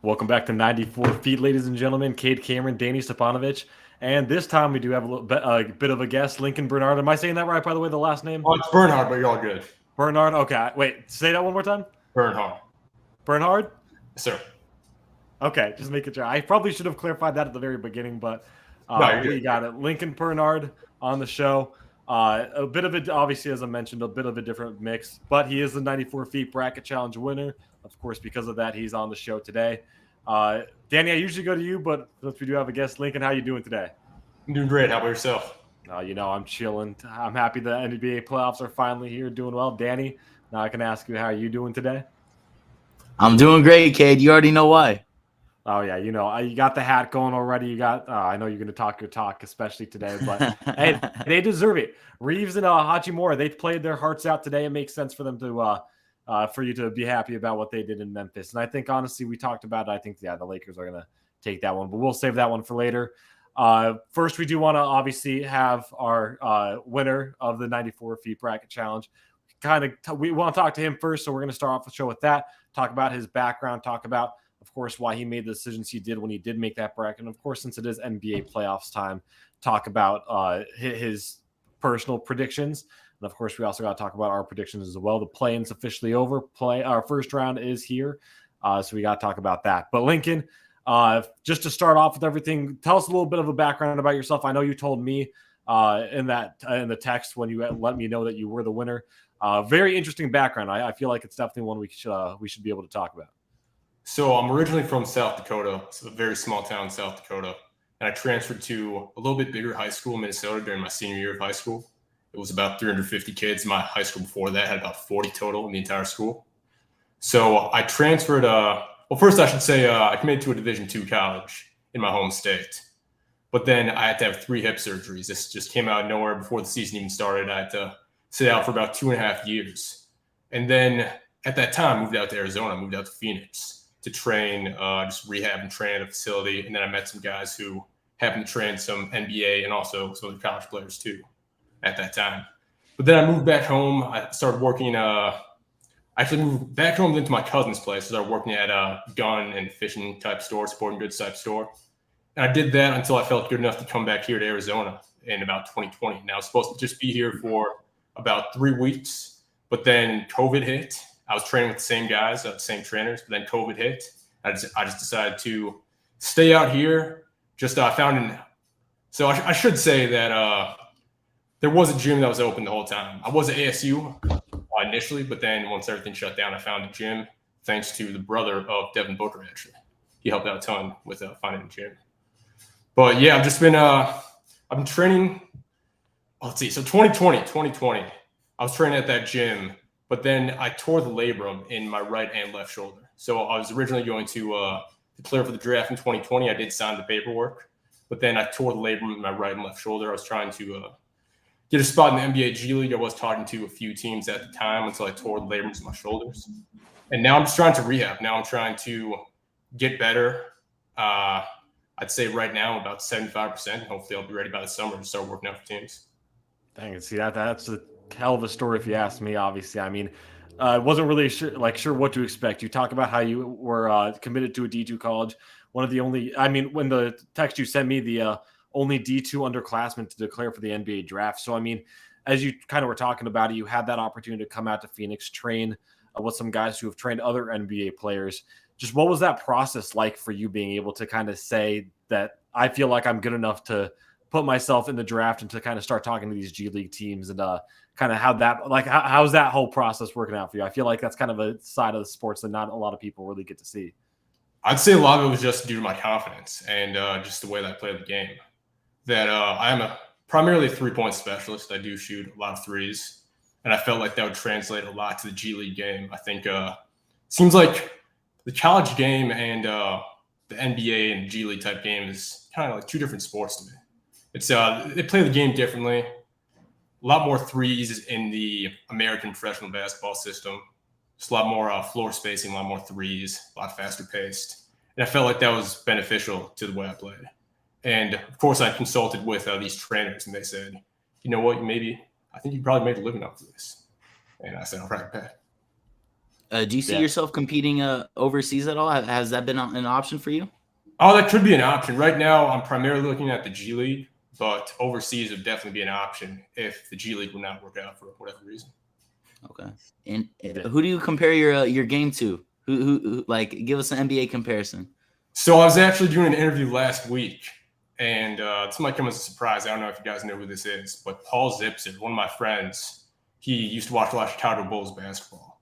Welcome back to 94 Feet, ladies and gentlemen. Kade Cameron, Danny Stepanovich. And this time we do have a bit of a guest, Lincoln Bernard. Am I saying that right, by the way, the last name? Oh, it's Bernhard, but you're all good. Bernard? Okay. Wait, say that one more time. Bernhard. Bernhard? Yes, sir. Okay, just making sure. I probably should have clarified that at the very beginning, but we got it. Lincoln Bernard on the show. A bit of it, obviously, as I mentioned, a bit of a different mix, but he is the 94 Feet Bracket Challenge winner. Of course, because of that, he's on the show today. Danny, I usually go to you, but since we do have a guest, Lincoln, how you doing today? I'm doing great. How about yourself? I'm chilling. I'm happy the NBA playoffs are finally here, doing well. Danny, now I can ask you, how are you doing today? I'm doing great, Kade. You already know why. Oh, yeah. You got the hat going already. You got, I know you're going to talk your talk, especially today, but hey, they deserve it. Reeves and Hachimura, they played their hearts out today. It makes sense for them to, for you to be happy about what they did in Memphis. And I think, honestly, we talked about it. I think, the Lakers are going to take that one, but we'll save that one for later. First, we do want to obviously have our winner of the 94 Feet Bracket Challenge. We want to talk to him first, so we're going to start off the show with that, talk about his background, talk about, of course, why he made the decisions he did when he did make that bracket. And, of course, since it is NBA playoffs time, talk about his personal predictions. And, of course, we also got to talk about our predictions as well. The play-in's officially over. Our first round is here, so we got to talk about that. But, Lincoln, just to start off with everything, tell us a little bit of a background about yourself. I know you told me in the text when you let me know that you were the winner. Very interesting background. I feel like it's definitely one we should be able to talk about. So I'm originally from South Dakota. It's a very small town, South Dakota. And I transferred to a little bit bigger high school in Minnesota during my senior year of high school. It was about 350 kids. My high school before that had about 40 total in the entire school. So I transferred, first I should say I committed to a Division II college in my home state. But then I had to have 3 hip surgeries. This just came out of nowhere before the season even started. I had to sit out for about 2.5 years. And then at that time, moved out to Arizona, moved out to Phoenix to train, just rehab and train at a facility. And then I met some guys who happened to train some NBA and also some other college players too at that time. But then I moved back home. I started working, I actually moved back home into my cousin's place. I started working at a gun and fishing type store, sporting goods type store. And I did that until I felt good enough to come back here to Arizona in about 2020. And I was supposed to just be here for about 3 weeks, but then COVID hit. I was training with the same guys, the same trainers, but then COVID hit. I just decided to stay out here. So I should say that there was a gym that was open the whole time. I was at ASU initially, but then once everything shut down, I found a gym thanks to the brother of Devin Booker, actually. He helped out a ton with finding a gym. But yeah, I've been training. Let's see. So 2020, I was training at that gym, but then I tore the labrum in my right and left shoulder. So I was originally going to declare for the draft in 2020. I did sign the paperwork, but then I tore the labrum in my right and left shoulder. I was trying to get a spot in the NBA G League. I was talking to a few teams at the time until I tore the labrums in my shoulders. And now I'm just trying to rehab. Now I'm trying to get better. I'd say right now I'm about 75%. Hopefully I'll be ready by the summer to start working out for teams. Dang, see that's a hell of a story if you ask me. Obviously, I mean, I wasn't really sure what to expect. You talk about how you were committed to a D2 college. One of the only, I mean, when the text you sent me, the only D2 underclassmen to declare for the NBA draft. So, I mean, as you kind of were talking about it, you had that opportunity to come out to Phoenix, train with some guys who have trained other NBA players. Just what was that process like for you being able to kind of say that I feel like I'm good enough to put myself in the draft and to kind of start talking to these G League teams and kind of how's that whole process working out for you? I feel like that's kind of a side of the sports that not a lot of people really get to see. I'd say a lot of it was just due to my confidence and just the way that I played the game. That I'm primarily a three-point specialist. I do shoot a lot of threes, and I felt like that would translate a lot to the G League game. I think seems like the college game and the NBA and G League type game is kind of like two different sports to me. It's they play the game differently. A lot more threes in the American professional basketball system. Just a lot more floor spacing, a lot more threes, a lot faster paced. And I felt like that was beneficial to the way I played. And of course, I consulted with these trainers, and they said, "You know what? I think you probably made a living off of this." And I said, "All right, Pat." Do you see yourself competing overseas at all? Has that been an option for you? Oh, that could be an option. Right now, I'm primarily looking at the G League, but overseas would definitely be an option if the G League would not work out for whatever reason. Okay. And who do you compare your game to? Who like give us an NBA comparison? So I was actually doing an interview last week, and this might come as a surprise. I don't know if you guys know who this is, but Paul Zipser, one of my friends, he used to watch a lot of Chicago Bulls basketball,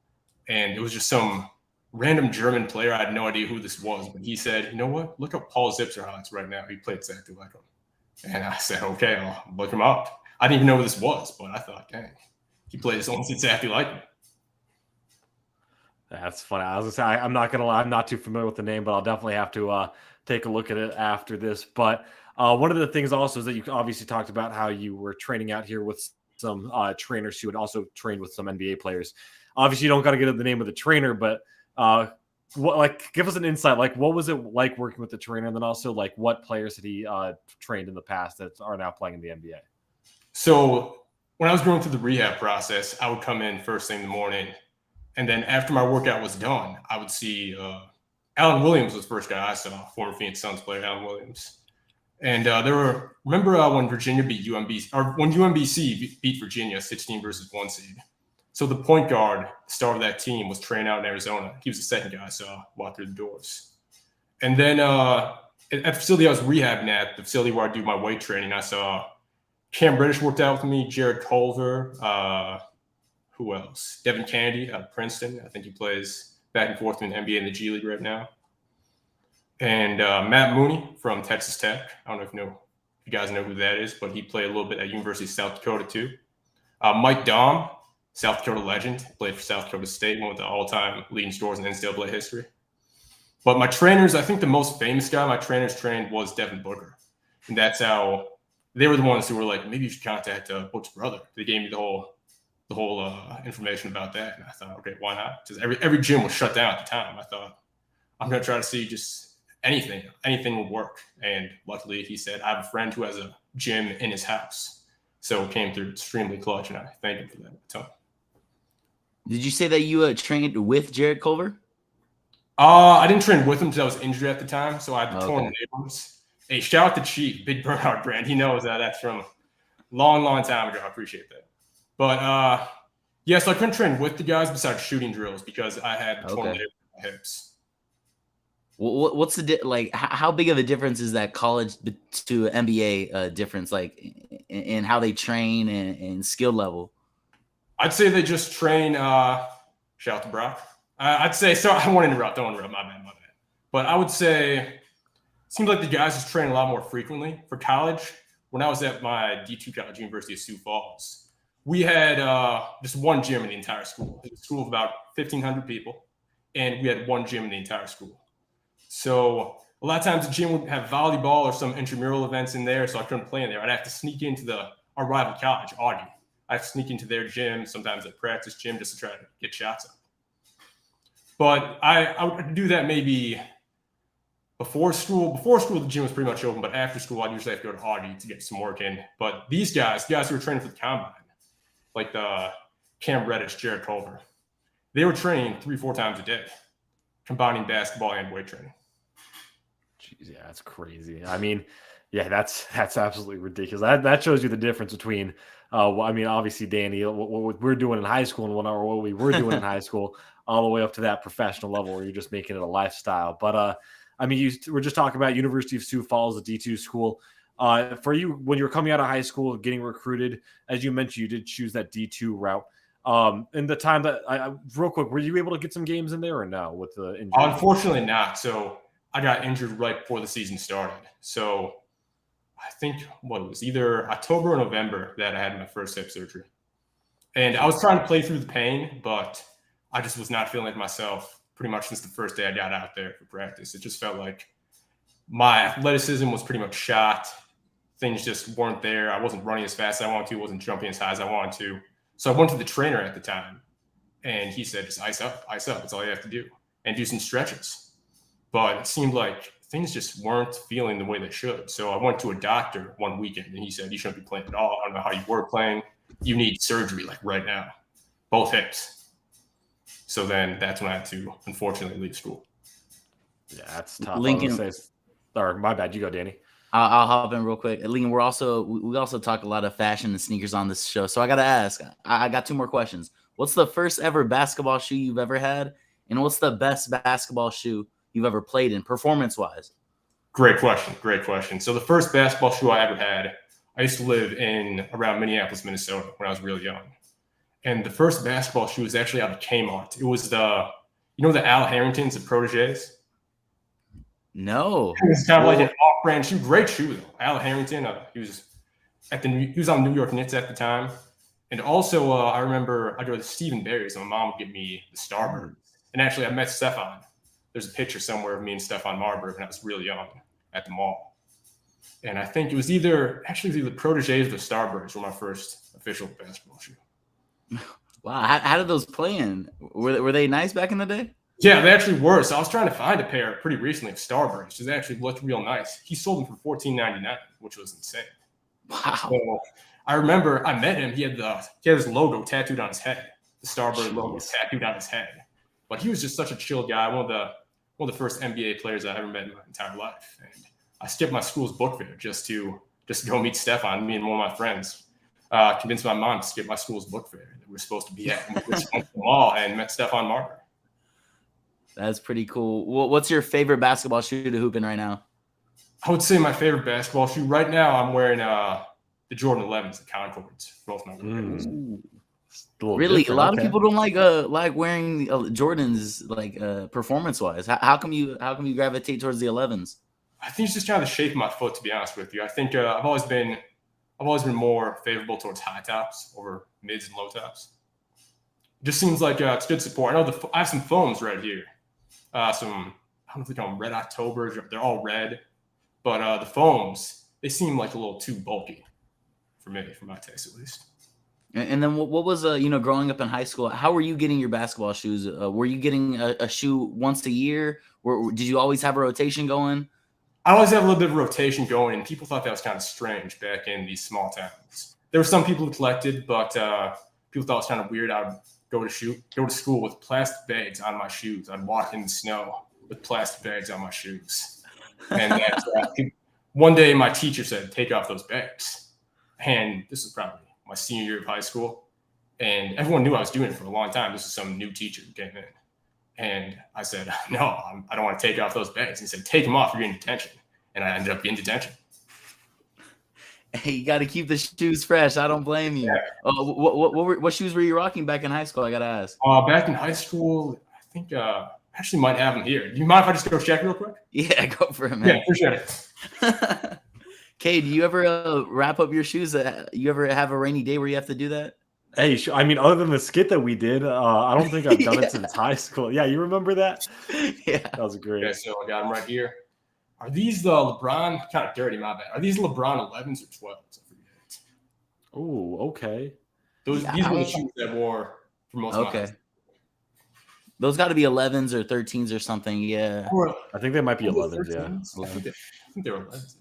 and it was just some random German player. I had no idea who this was, but he said, "You know what? Look up Paul Zipser highlights right now. He played exactly like him." And I said, "Okay, I'll look him up." I didn't even know who this was, but I thought, "Dang, he plays almost exactly like him." That's funny. I was gonna say I'm not gonna lie, I'm not too familiar with the name, but I'll definitely have to take a look at it after this. But one of the things also is that you obviously talked about how you were training out here with some trainers who had also trained with some NBA players. Obviously, you don't got to get at the name of the trainer, but give us an insight. Like, what was it like working with the trainer, and then also like what players had he trained in the past that are now playing in the NBA? So when I was going through the rehab process, I would come in first thing in the morning. And then after my workout was done, I would see Alan Williams was the first guy I saw, former Phoenix Suns player Alan Williams. And remember when Virginia beat UMBC, or when UMBC beat Virginia 16 versus 1 seed. So the point guard, star of that team, was training out in Arizona. He was the second guy I saw walk through the doors. And then at the facility I was rehabbing at, the facility where I do my weight training, I saw Cam Reddish worked out with me, Jared Culver, who else? Devin Kennedy out of Princeton. I think he plays back and forth in the NBA and the G League right now. And Matt Mooney from Texas Tech. I don't know if you guys know who that is, but he played a little bit at University of South Dakota too. Mike Daum, South Dakota legend, played for South Dakota State, one of the all-time leading scorers in NCAA history. But my trainers, I think the most famous guy my trainers trained was Devin Booker. And that's how they were the ones who were like, maybe you should contact Book's brother. They gave me the whole information about that. And I thought, okay, why not? Because every gym was shut down at the time. I thought, I'm going to try to see just anything would work. And luckily he said, I have a friend who has a gym in his house. So it came through extremely clutch, and I thank him for that a ton. Did you say that you trained with Jared Culver? I didn't train with him because I was injured at the time. So I had the torn labrum. Hey, shout out to Chief, Big Bernhard brand. He knows that that's from a long, long time ago. I appreciate that. But so I couldn't train with the guys besides shooting drills because I had torn labrum in my hips. What's the how big of a difference is that college to NBA difference, like in how they train and skill level? I'd say they just train. Shout out to Brock. I'd say so. I won't interrupt. Don't interrupt. My bad. But I would say it seems like the guys just train a lot more frequently. For college, when I was at my D2 college, University of Sioux Falls, we had just one gym in the entire school. It was a school of about 1,500 people, and we had one gym in the entire school. So a lot of times the gym would have volleyball or some intramural events in there, so I couldn't play in there. I'd have to sneak into our rival college, Audi. I'd sneak into their gym, sometimes at practice gym, just to try to get shots up. But I would do that maybe before school. Before school, the gym was pretty much open, but after school, I'd usually have to go to Audi to get some work in. But these guys who were training for the combine, like the Cam Reddish, Jared Culver, they were training 3-4 times a day, combining basketball and weight training. Jeez, yeah, that's crazy. I mean, yeah, that's absolutely ridiculous. That shows you the difference between, obviously, Danny, what we're doing in high school and what we were doing in high school, all the way up to that professional level where you're just making it a lifestyle. But we're just talking about University of Sioux Falls, a D2 school. For you, when you were coming out of high school, getting recruited, as you mentioned, you did choose that D2 route. In the time that real quick, were you able to get some games in there or no with the injury? Unfortunately not. So I got injured right before the season started. So I think it was either October or November that I had my first hip surgery. And I was trying to play through the pain, but I just was not feeling like myself pretty much since the first day I got out there for practice. It just felt like my athleticism was pretty much shot. Things just weren't there. I wasn't running as fast as I wanted to, wasn't jumping as high as I wanted to. So I went to the trainer at the time, and he said, just ice up. That's all you have to do, and do some stretches. But it seemed like things just weren't feeling the way they should. So I went to a doctor one weekend, and he said, you shouldn't be playing at all. I don't know how you were playing. You need surgery like right now, both hips. So then that's when I had to, unfortunately, leave school. Yeah, that's tough. Lincoln, I was gonna say, or my bad. You go, Danny. I'll hop in real quick. Lincoln, we also talk a lot of fashion and sneakers on this show. So I gotta ask. I got two more questions. What's the first ever basketball shoe you've ever had, and what's the best basketball shoe you've ever played in, performance wise? Great question. Great question. So the first basketball shoe I ever had, I used to live in around Minneapolis, Minnesota when I was really young. And the first basketball shoe was actually out of Kmart. It was the Al Harringtons, the Proteges? No. It was kind of like an off-brand shoe. Great shoe, though. Al Harrington, he was on New York Knicks at the time. And also, I remember I'd go to Stephen Barry's, and my mom would give me the Starbird. And actually, I met Stefan. There's a picture somewhere of me and Stefan Marburg when I was really young at the mall. And I think it was either the Proteges or the Starbirds were my first official basketball shoe. Wow. How did those play in? Were they nice back in the day? Yeah, they actually were. So I was trying to find a pair pretty recently of Starbirds. They actually looked real nice. He sold them for $14.99, which was insane. Wow. So I remember I met him. He had his logo tattooed on his head, the Starbird logo tattooed on his head. But he was just such a chill guy. One of the first NBA players I ever met in my entire life. And I skipped my school's book fair just to go meet Stefan. Me and one of my friends convinced my mom to skip my school's book fair that we were supposed to be at. And we just went to the mall and met Stefan Marburg. That's pretty cool. What's your favorite basketball shoe to hoop in right now? I would say my favorite basketball shoe right now, I'm wearing the Jordan 11s, the Concords. Both my favorites. Really, a lot of people don't like wearing Jordans performance wise. How come you gravitate towards the 11s? I think it's just kind of the shape of my foot, to be honest with you. I think I've always been more favorable towards high tops over mids and low tops. It just seems like it's good support. I know I have some foams right here. I don't know if they call them Red Octobers. They're all red, but the foams, they seem like a little too bulky for me, for my taste at least. And then what was growing up in high school? How were you getting your basketball shoes? Were you getting a shoe once a year? Did you always have a rotation going? I always have a little bit of rotation going, and people thought that was kind of strange back in these small towns. There were some people who collected, but people thought it was kind of weird. I would go to school with plastic bags on my shoes. I'd walk in the snow with plastic bags on my shoes. And one day my teacher said, "Take off those bags." And this is probably my senior year of high school. And everyone knew I was doing it for a long time. This is some new teacher who came in. And I said, "No, I don't want to take off those bags." He said, "Take them off, you're in detention." And I ended up in detention. Hey, you got to keep the shoes fresh. I don't blame you. Yeah. What shoes were you rocking back in high school? I got to ask. Back in high school, I think actually might have them here. Do you mind if I just go check real quick? Yeah, go for it, man. Yeah, appreciate it. Kade, do you ever wrap up your shoes? You ever have a rainy day where you have to do that? Hey, I mean, other than the skit that we did, I don't think I've done it since high school. Yeah, you remember that? Yeah. That was great. Okay, so I got them right here. Are these the LeBron? Kind of dirty, my bad. Are these LeBron 11s or 12s? I forget. Oh, okay. These were the shoes that I wore for most of my life. Those got to be 11s or 13s or something. Yeah. I think they might be 11s. 13s? Yeah. I think they were 11s.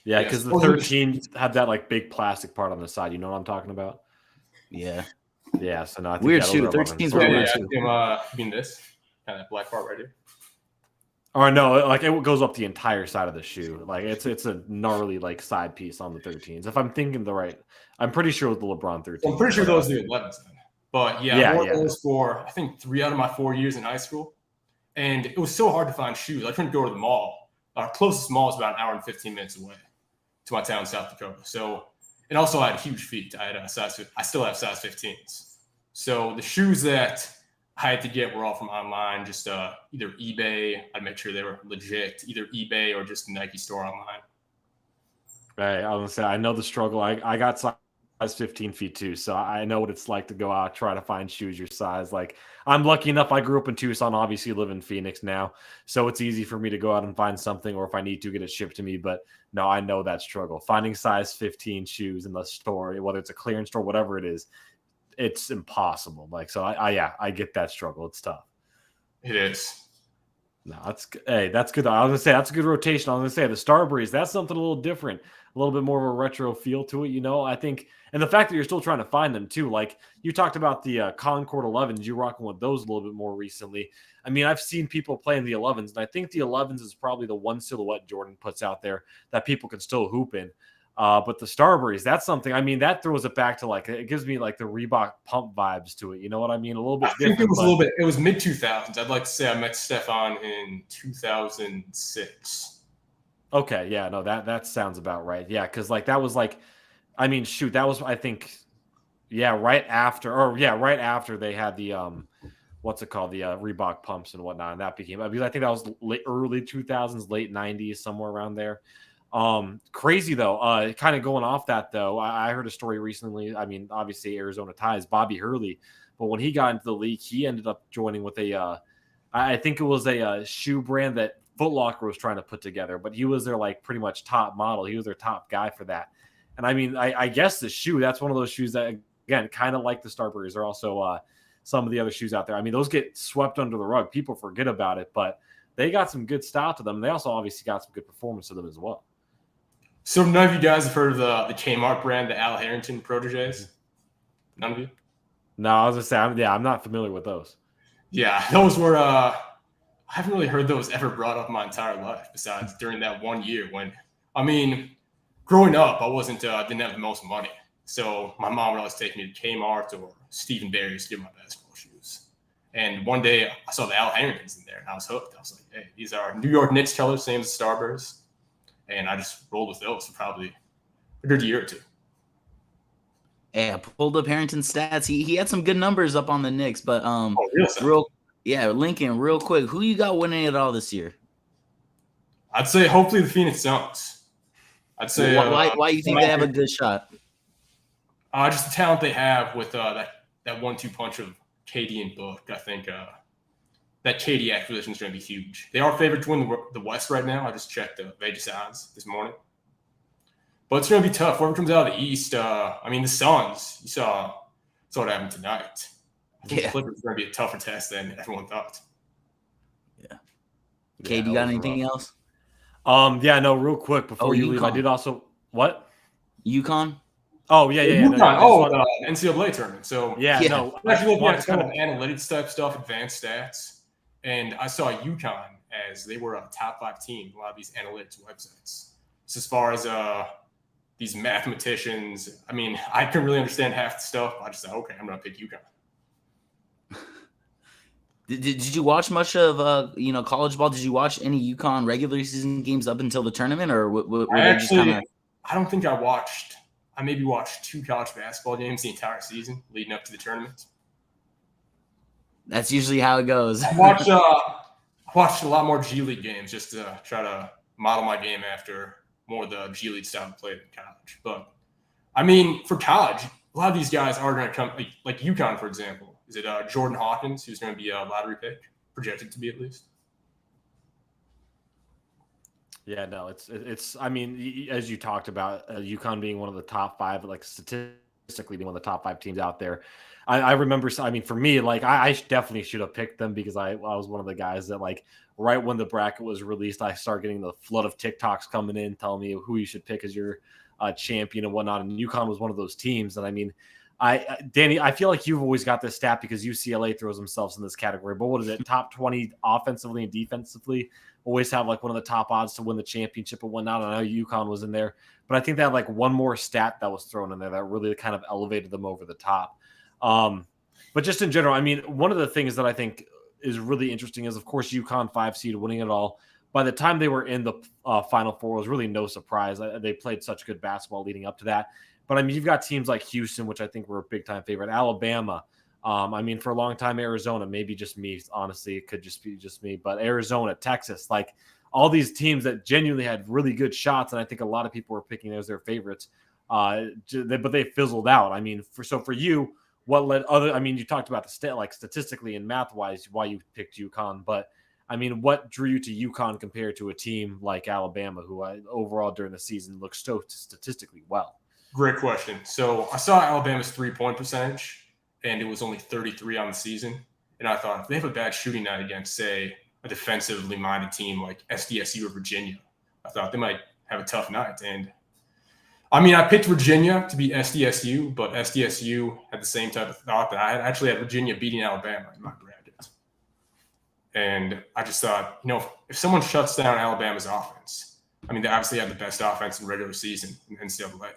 Yeah, because the 13s had that like big plastic part on the side. You know what I'm talking about? Yeah. Yeah. So no, I think weird shoe. 13s were weird shoe. You mean this? Kind of black part right here. Or no, like it goes up the entire side of the shoe. Like it's a gnarly like side piece on the 13s. If I'm thinking I'm pretty sure with the LeBron 13s. I'm pretty sure those are the 11s then. But yeah, I wore those for I think 3 out of my 4 years in high school. And it was so hard to find shoes. I couldn't go to the mall. Our closest mall is about an hour and 15 minutes away to my town, South Dakota. So, and also I had huge feet. I still have size 15s. So the shoes that I had to get were all from online, just either eBay. I'd make sure they were legit, either eBay or just a Nike store online. Right. I was gonna say, I know the struggle. I got size 15 feet too, so I know what it's like to go out, try to find shoes your size. Like I'm lucky enough, I grew up in Tucson, obviously live in Phoenix now. So it's easy for me to go out and find something, or if I need to get it shipped to me. But no, I know that struggle. Finding size 15 shoes in the store, whether it's a clearance store, whatever it is, it's impossible. Like, so I get that struggle. It's tough. It is. No, that's good. I was gonna say that's a good rotation. I was gonna say the Starbreeze, that's something a little different, a little bit more of a retro feel to it. I think, and the fact that you're still trying to find them too. Like you talked about the Concord 11s, you rocking with those a little bit more recently. I mean, I've seen people playing the 11s, and I think the 11s is probably the one silhouette Jordan puts out there that people can still hoop in. But the Starbreeze, that's something. I mean, that throws it back to like it gives me like the Reebok pump vibes to it. You know what I mean? A little bit I think different. it was a little bit. It was mid 2000s. I'd like to say I met Stefan in 2006. Okay, yeah, no, that sounds about right. Yeah, because like that was like, I mean, shoot, that was I think, right after they had the what's it called, the Reebok pumps and whatnot, and that became because I think that was early 2000s, late 90s, somewhere around there. Crazy though. Kind of going off that though, I heard a story recently. I mean, obviously Arizona ties, Bobby Hurley, but when he got into the league, he ended up joining with I think it was a shoe brand that Foot Locker was trying to put together, but he was their like pretty much top model. He was their top guy for that. And I mean, I guess the shoe, that's one of those shoes that again, kind of like the Starbreeze are also some of the other shoes out there. I mean, those get swept under the rug. People forget about it, but they got some good style to them. They also obviously got some good performance to them as well. So none of you guys have heard of the Kmart brand, the Al Harrington proteges? None of you? No, I was gonna say, I'm not familiar with those. Yeah, those were. I haven't really heard those ever brought up my entire life. Besides during that 1 year when, I mean, growing up, I wasn't didn't have the most money, so my mom would always take me to Kmart or Stephen Barry's to get my basketball shoes. And one day I saw the Al Harringtons in there, and I was hooked. I was like, "Hey, these are New York Knicks colors, same as the Starburst." And I just rolled with those for probably a good year or two. Yeah, pulled up Harrington's stats. He had some good numbers up on the Knicks, but Lincoln, real quick, who you got winning it all this year? I'd say hopefully the Phoenix Suns. I'd say why you think they have a good shot? Just the talent they have with that 1-2 punch of KD and Book. I think that KD acquisition is going to be huge. They are favored to win the West right now. I just checked the Vegas odds this morning. But it's going to be tough. Whoever comes out of the East, I mean, the Suns, you saw what happened tonight. I think the Clippers are going to be a tougher test than everyone thought. Yeah. Kade, you got anything else? No, real quick before you leave, I did also what? UConn? Oh, yeah. UConn. The NCAA tournament. So no. I'm actually looking at kind of analytics type stuff, advanced stats, and I saw UConn as they were a top 5 team. A lot of these analytics websites. So as far as these mathematicians, I mean, I can really understand half the stuff. I just said, okay, I'm going to pick UConn. Did you watch much of college ball? Did you watch any UConn regular season games up until the tournament, or were they just kind of? I don't think I watched. I maybe watched 2 college basketball games the entire season leading up to the tournament. That's usually how it goes. I watched a lot more G League games just to try to model my game after more of the G League style played in college. But I mean, for college, a lot of these guys are going to come, like UConn, for example. Is it Jordan Hawkins, who's going to be a lottery pick, projected to be at least? Yeah, no, it's. I mean, as you talked about, UConn being one of the top 5, like statistically being one of the top 5 teams out there. I remember. I mean, for me, like I definitely should have picked them because I was one of the guys that like right when the bracket was released, I started getting the flood of TikToks coming in telling me who you should pick as your champion and whatnot. And UConn was one of those teams. And I mean, Danny, I feel like you've always got this stat because UCLA throws themselves in this category. But what is it? Top 20 offensively and defensively always have like one of the top odds to win the championship and whatnot. I know UConn was in there, but I think they had like one more stat that was thrown in there that really kind of elevated them over the top. But just in general, I mean, one of the things that I think is really interesting is, of course, UConn 5 seed winning it all. By the time they were in the Final Four, it was really no surprise. They played such good basketball leading up to that. But I mean, you've got teams like Houston, which I think were a big time favorite. Alabama. I mean, for a long time, Arizona, maybe just me. Honestly, it could just be just me. But Arizona, Texas, like all these teams that genuinely had really good shots, and I think a lot of people were picking as their favorites. But they fizzled out. I mean, for you, what led other? I mean, you talked about the like statistically and math wise why you picked UConn, but I mean, what drew you to UConn compared to a team like Alabama, who overall during the season looks so statistically well? Great question. So I saw Alabama's 3-point percentage, and it was only 33 on the season. And I thought if they have a bad shooting night against, say, a defensively minded team like SDSU or Virginia. I thought they might have a tough night. And I mean, I picked Virginia to beat SDSU, but SDSU had the same type of thought that I had actually had Virginia beating Alabama in my bracket. And I just thought, if someone shuts down Alabama's offense, I mean, they obviously have the best offense in regular season in NCAA.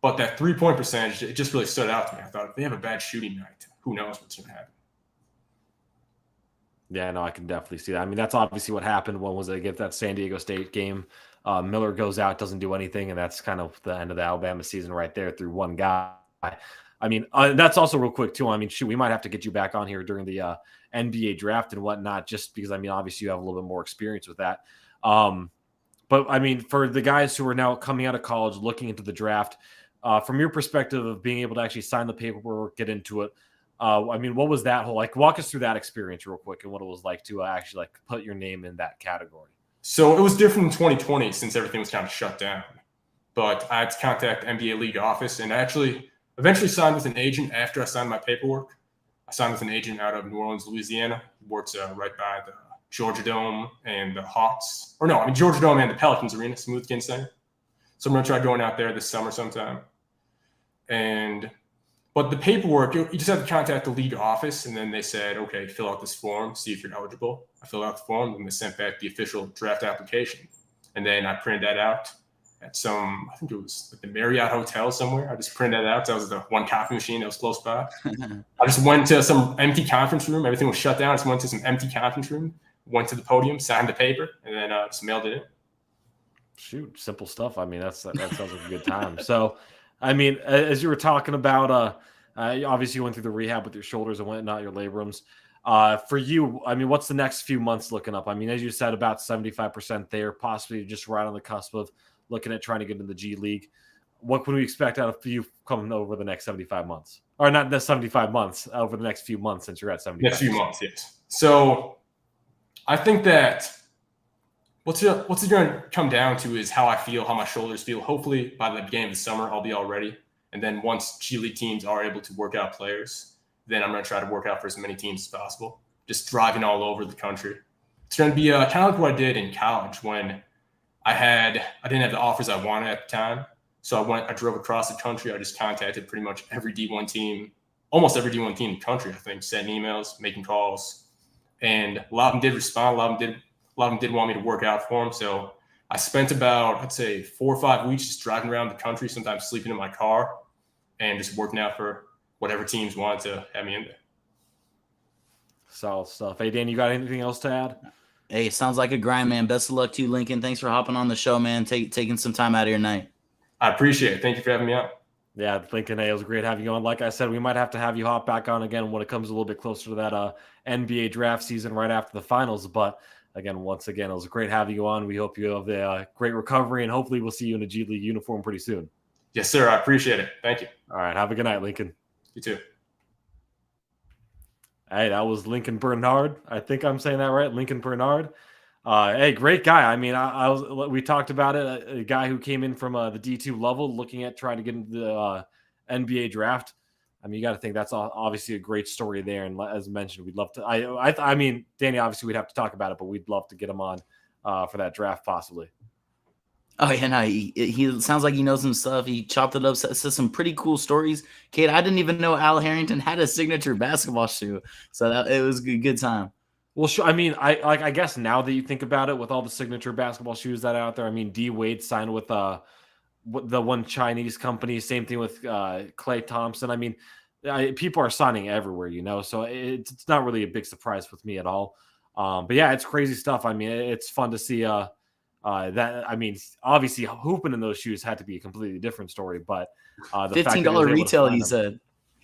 But that 3-point percentage, it just really stood out to me. I thought if they have a bad shooting night, who knows what's going to happen. Yeah, no, I can definitely see that. I mean, that's obviously what happened. When was it against that San Diego State game? Miller goes out, doesn't do anything, and that's kind of the end of the Alabama season right there through one guy. I mean, that's also real quick too. I mean, shoot, we might have to get you back on here during the NBA draft and whatnot, just because, I mean, obviously you have a little bit more experience with that. But I mean, for the guys who are now coming out of college, looking into the draft, from your perspective of being able to actually sign the paperwork, get into it, I mean, what was that whole, like, walk us through that experience real quick and what it was like to actually like put your name in that category. So it was different in 2020 since everything was kind of shut down. But I had to contact the NBA League office and I actually eventually signed with an agent after I signed my paperwork. I signed with an agent out of New Orleans, Louisiana. He works right by the Georgia Dome and the Hawks. Or no, I mean Georgia Dome and the Pelicans Arena, Smoothkin Center. So I'm going to try going out there this summer sometime. But the paperwork, you just have to contact the league office, and then they said, okay, fill out this form, see if you're eligible. I filled out the form, and they sent back the official draft application. And then I printed that out at I think it was like the Marriott Hotel somewhere. I just printed that out. That was the one copy machine that was close by. I just went to some empty conference room. Everything was shut down. I just went to some empty conference room, went to the podium, signed the paper, and then just mailed it in. Shoot, simple stuff. I mean, that sounds like a good time. So, I mean, as you were talking about, obviously you went through the rehab with your shoulders and whatnot, your labrums. For you, I mean, what's the next few months looking up? I mean, as you said, about 75% there, possibly just right on the cusp of looking at trying to get into the G League. What can we expect out of you coming over the next 75 months? Or not the 75 months, over the next few months since you're at 75? Next few months, yes. So I think that what's it going to come down to is how I feel, how my shoulders feel. Hopefully by the beginning of the summer, I'll be all ready. And then once G League teams are able to work out players, then I'm going to try to work out for as many teams as possible, just driving all over the country. It's going to be kind of like what I did in college when I didn't have the offers I wanted at the time. So I drove across the country. I just contacted pretty much every D1 team, almost every D1 team in the country, I think, sending emails, making calls. And a lot of them did respond. A lot of them did want me to work out for them. So I spent about, I'd say, 4 or 5 weeks just driving around the country, sometimes sleeping in my car and just working out for whatever teams wanted to have me in there. Solid stuff. Hey, Dan, you got anything else to add? Hey, sounds like a grind, man. Best of luck to you, Lincoln. Thanks for hopping on the show, man. Taking some time out of your night. I appreciate it. Thank you for having me on. Yeah, Lincoln, hey, it was great having you on. Like I said, we might have to have you hop back on again when it comes a little bit closer to that NBA draft season right after the finals. But again, once again, it was great having you on. We hope you have a great recovery, and hopefully we'll see you in a G League uniform pretty soon. Yes, sir. I appreciate it. Thank you. All right. Have a good night, Lincoln. You too. Hey, that was Lincoln Bernard. I think I'm saying that right. Lincoln Bernard. Hey, great guy. I mean, we talked about it. A guy who came in from the D2 level, looking at trying to get into the NBA draft. I mean, you got to think that's obviously a great story there. And as mentioned, we'd love to. I mean, Danny, obviously we'd have to talk about it, but we'd love to get him on for that draft possibly. Oh yeah, no, he sounds like he knows some stuff. He chopped it up, said some pretty cool stories. Kate, I didn't even know Al Harrington had a signature basketball shoe, so it was a good time. Well, I mean, I guess now that you think about it, with all the signature basketball shoes that are out there, I mean, D Wade signed with the one Chinese company. Same thing with Klay Thompson. I mean, people are signing everywhere, you know, so it's not really a big surprise with me at all. But yeah, it's crazy stuff. I mean, it's fun to see that. I mean, obviously, hooping in those shoes had to be a completely different story. But the $15 retail, he said.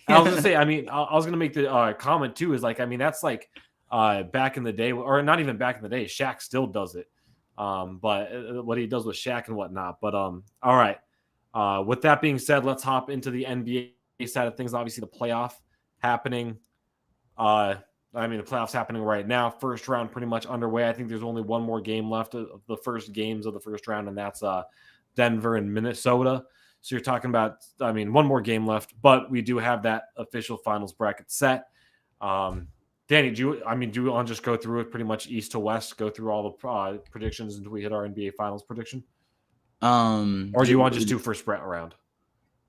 I was gonna say. I mean, I was gonna make the comment too. Is like, I mean, that's like back in the day, or not even back in the day. Shaq still does it. But what he does with Shaq and whatnot. But all right. With that being said, let's hop into the NBA side of things. Obviously, the playoff happening. I mean, the playoffs happening right now. First round pretty much underway. I think there's only one more game left of the first games of the first round, and that's Denver and Minnesota. So you're talking about, I mean, one more game left, but we do have that official finals bracket set. Danny, do you want to just go through it pretty much east to west, go through all the predictions until we hit our NBA Finals prediction? Or do you want to just do first round?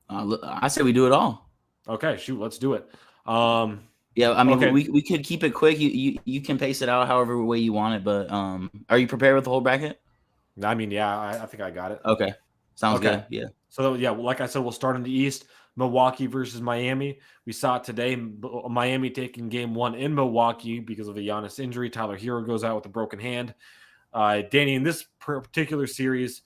I say we do it all. Okay, shoot, let's do it. Yeah, I mean, okay. we could keep it quick. You can pace it out however way you want it. But are you prepared with the whole bracket? I mean, yeah, I think I got it. Okay, sounds good. Yeah. So yeah, like I said, we'll start in the East. Milwaukee versus Miami. We saw it today. Miami taking game 1 in Milwaukee because of a Giannis injury. Tyler Hero goes out with a broken hand. Danny, in this particular series,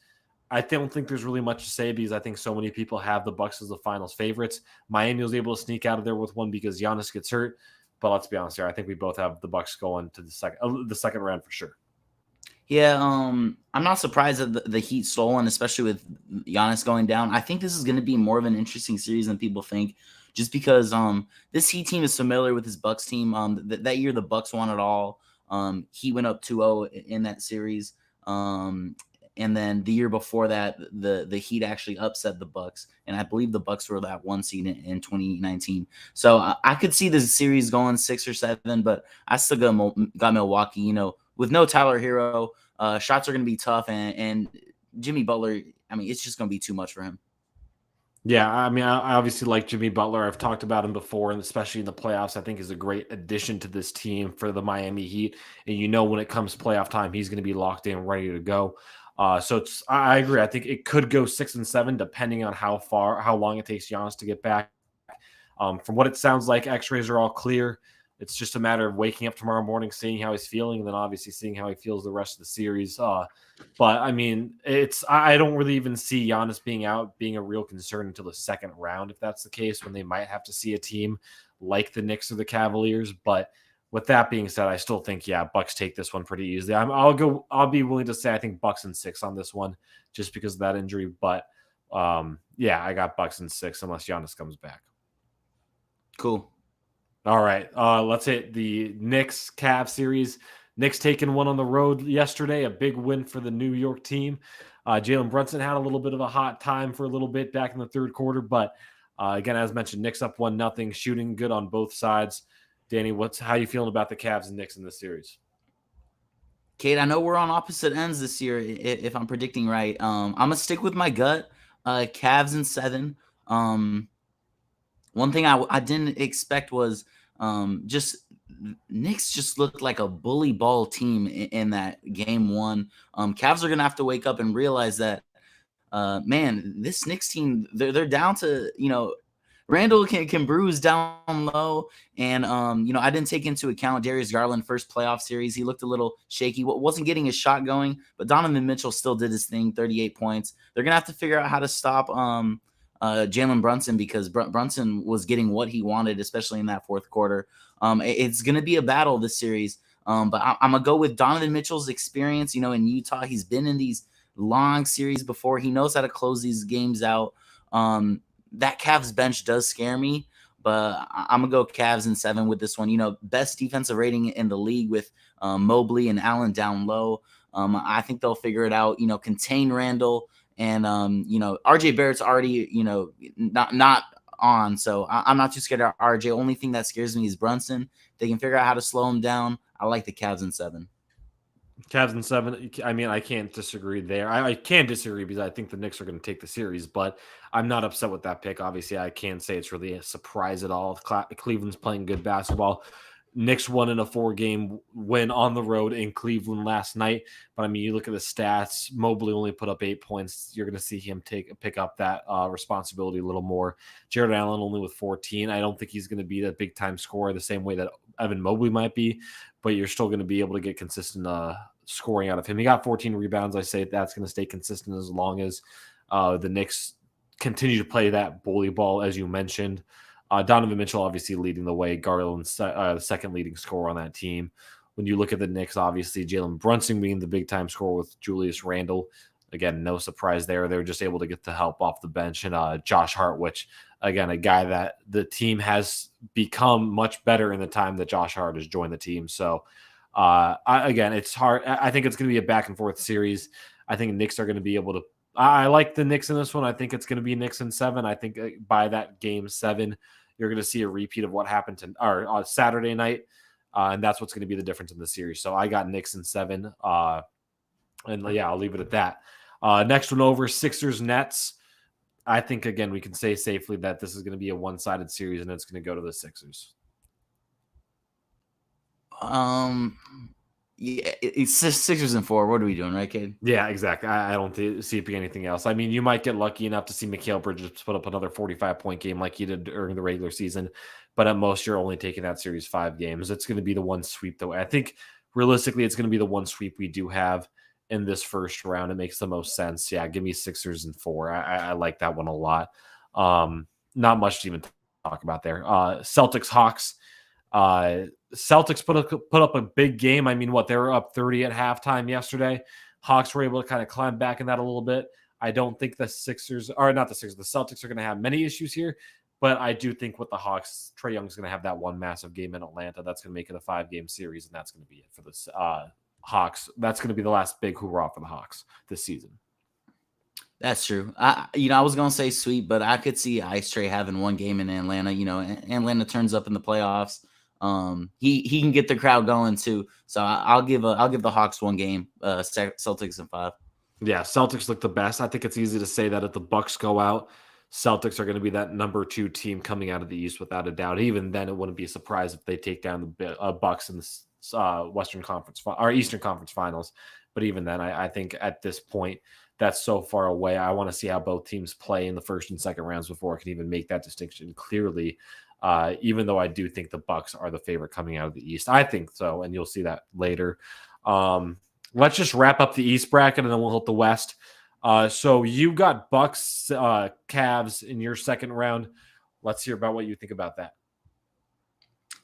I don't think there's really much to say because I think so many people have the Bucks as the finals favorites. Miami was able to sneak out of there with one because Giannis gets hurt. But let's be honest here, I think we both have the Bucks going to the second round for sure. Yeah, I'm not surprised that the Heat stolen, especially with Giannis going down. I think this is going to be more of an interesting series than people think, just because this Heat team is familiar with his Bucks team. That year the Bucks won it all. He went up 2-0 in that series. And then the year before that, the Heat actually upset the Bucks, and I believe the Bucks were that 1 seed in 2019. So I could see this series going 6 or 7, but I still got Milwaukee. You know, with no Tyler Hero, shots are going to be tough, and Jimmy Butler, I mean, it's just going to be too much for him. Yeah, I mean, I obviously like Jimmy Butler. I've talked about him before, and especially in the playoffs, I think is a great addition to this team for the Miami Heat. And you know, when it comes playoff time, he's going to be locked in, ready to go. So I agree. I think it could go 6 and 7, depending on how long it takes Giannis to get back. From what it sounds like, X-rays are all clear. It's just a matter of waking up tomorrow morning, seeing how he's feeling, and then obviously seeing how he feels the rest of the series. But I mean, I don't really even see Giannis being out being a real concern until the second round, if that's the case, when they might have to see a team like the Knicks or the Cavaliers. But with that being said, I still think, yeah, Bucks take this one pretty easily. I'll be willing to say I think Bucks in 6 on this one, just because of that injury. But yeah, I got Bucks in 6 unless Giannis comes back. Cool. All right, let's hit the Knicks Cavs series. Knicks taking one on the road yesterday, a big win for the New York team. Jalen Brunson had a little bit of a hot time for a little bit back in the third quarter, but again, as mentioned, Knicks up 1-0, shooting good on both sides. Danny, how you feeling about the Cavs and Knicks in this series? Kate, I know we're on opposite ends this year, if I'm predicting right. I'm gonna stick with my gut. Cavs in 7. One thing I didn't expect was just Knicks just looked like a bully ball team in that game 1. Cavs are gonna have to wake up and realize that, man, this Knicks team, they're down to, you know, Randall can bruise down low, and you know, I didn't take into account Darius Garland first playoff series. He looked a little shaky, wasn't getting his shot going, but Donovan Mitchell still did his thing, 38 points. They're gonna have to figure out how to stop Jalen Brunson, because Brunson was getting what he wanted, especially in that fourth quarter. It's going to be a battle this series, but I'm going to go with Donovan Mitchell's experience. You know, in Utah, he's been in these long series before. He knows how to close these games out. That Cavs bench does scare me, but I'm going to go Cavs in 7 with this one. You know, best defensive rating in the league with Mobley and Allen down low. I think they'll figure it out, you know, contain Randall. And, you know, RJ Barrett's already, you know, not on. So I'm not too scared of RJ. Only thing that scares me is Brunson. They can figure out how to slow him down. I like the Cavs in 7. Cavs in 7. I mean, I can't disagree there. I can't disagree because I think the Knicks are going to take the series, but I'm not upset with that pick. Obviously, I can't say it's really a surprise at all. Cleveland's playing good basketball. Knicks won in a 4-game win on the road in Cleveland last night. But I mean, you look at the stats, Mobley only put up 8 points. You're going to see him pick up that responsibility a little more. Jared Allen only with 14. I don't think he's going to be that big time scorer the same way that Evan Mobley might be, but you're still going to be able to get consistent scoring out of him. He got 14 rebounds. I say that's going to stay consistent as long as the Knicks continue to play that bully ball, as you mentioned. Donovan Mitchell obviously leading the way. Garland's the second leading scorer on that team. When you look at the Knicks, obviously Jalen Brunson being the big-time scorer with Julius Randle. Again, no surprise there. They were just able to get the help off the bench. And Josh Hart, which, again, a guy that the team has become much better in the time that Josh Hart has joined the team. So, again, it's hard. I think it's going to be a back-and-forth series. I think Knicks are going to be able to – I like the Knicks in this one. I think it's going to be Knicks in 7. I think by that game 7 – you're going to see a repeat of what happened Saturday night. And that's what's going to be the difference in the series. So I got Knicks in 7. And yeah, I'll leave it at that. Next one over, Sixers Nets. I think, again, we can say safely that this is going to be a one-sided series and it's going to go to the Sixers. Yeah, it's Sixers and 4. What are we doing, right, Kade? Yeah, exactly. I don't see it being anything else. I mean, you might get lucky enough to see Mikal Bridges put up another 45-point game like he did during the regular season, but at most you're only taking that series 5 games. It's going to be the one sweep, though. I think realistically, it's going to be the one sweep we do have in this first round. It makes the most sense. Yeah, give me Sixers and 4. I like that one a lot. Not much to even talk about there. Celtics Hawks. Celtics put up a big game. I mean, they were up 30 at halftime yesterday. Hawks were able to kind of climb back in that a little bit. I don't think the Celtics are going to have many issues here, but I do think with the Hawks, Trae Young's going to have that one massive game in Atlanta. That's going to make it a 5-game series, and that's going to be it for this Hawks. That's going to be the last big hoorah for the Hawks this season. That's true. I was going to say sweep, but I could see Ice Trae having one game in Atlanta. Atlanta turns up in the playoffs. He can get the crowd going too. So I'll give the Hawks one game. Celtics in 5. Yeah, Celtics look the best. I think it's easy to say that if the Bucks go out, Celtics are going to be that number 2 team coming out of the East without a doubt. Even then, it wouldn't be a surprise if they take down the Bucks in the Western Conference or Eastern Conference Finals. But even then, I think at this point, that's so far away. I want to see how both teams play in the first and second rounds before I can even make that distinction clearly. Even though I do think the Bucks are the favorite coming out of the East. I think so, and you'll see that later. Let's just wrap up the East bracket, and then we'll hit the West. So you got Bucks, Cavs in your second round. Let's hear about what you think about that.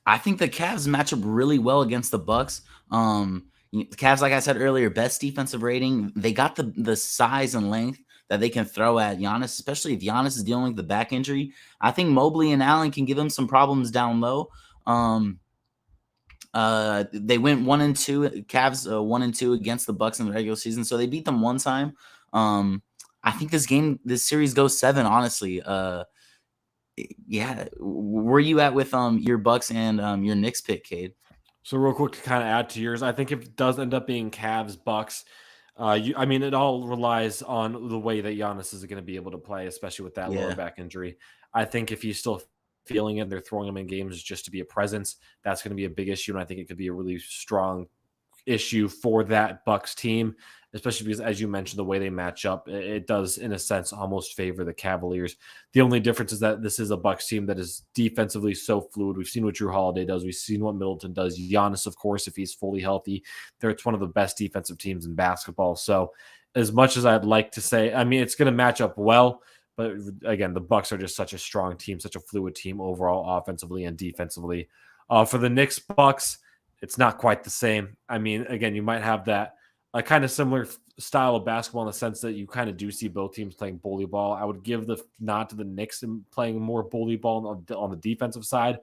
I think the Cavs match up really well against the Bucks. The Cavs, like I said earlier, best defensive rating. They got the size and length that they can throw at Giannis, especially if Giannis is dealing with the back injury. I think Mobley and Allen can give him some problems down low. They went 1-2. Cavs 1-2 against the Bucks in the regular season, so they beat them one time. I think this series goes 7. Honestly, yeah. Where you at with your Bucks and your Knicks pick, Kade? So real quick to kind of add to yours, I think if it does end up being Cavs Bucks, it all relies on the way that Giannis is going to be able to play, especially with that lower back injury. I think if he's still feeling it, they're throwing him in games just to be a presence. That's going to be a big issue, and I think it could be a really strong issue for that Bucks team, especially because, as you mentioned, the way they match up, it does, in a sense, almost favor the Cavaliers. The only difference is that this is a Bucks team that is defensively so fluid. We've seen what Drew Holiday does. We've seen what Middleton does. Giannis, of course, if he's fully healthy, it's one of the best defensive teams in basketball. So as much as I'd like to say, it's going to match up well, but again, the Bucks are just such a strong team, such a fluid team overall, offensively and defensively. For the Knicks Bucks, it's not quite the same. Again, you might have that a kind of similar style of basketball in the sense that you kind of do see both teams playing bully ball. I would give the nod to the Knicks in playing more bully ball on the defensive side.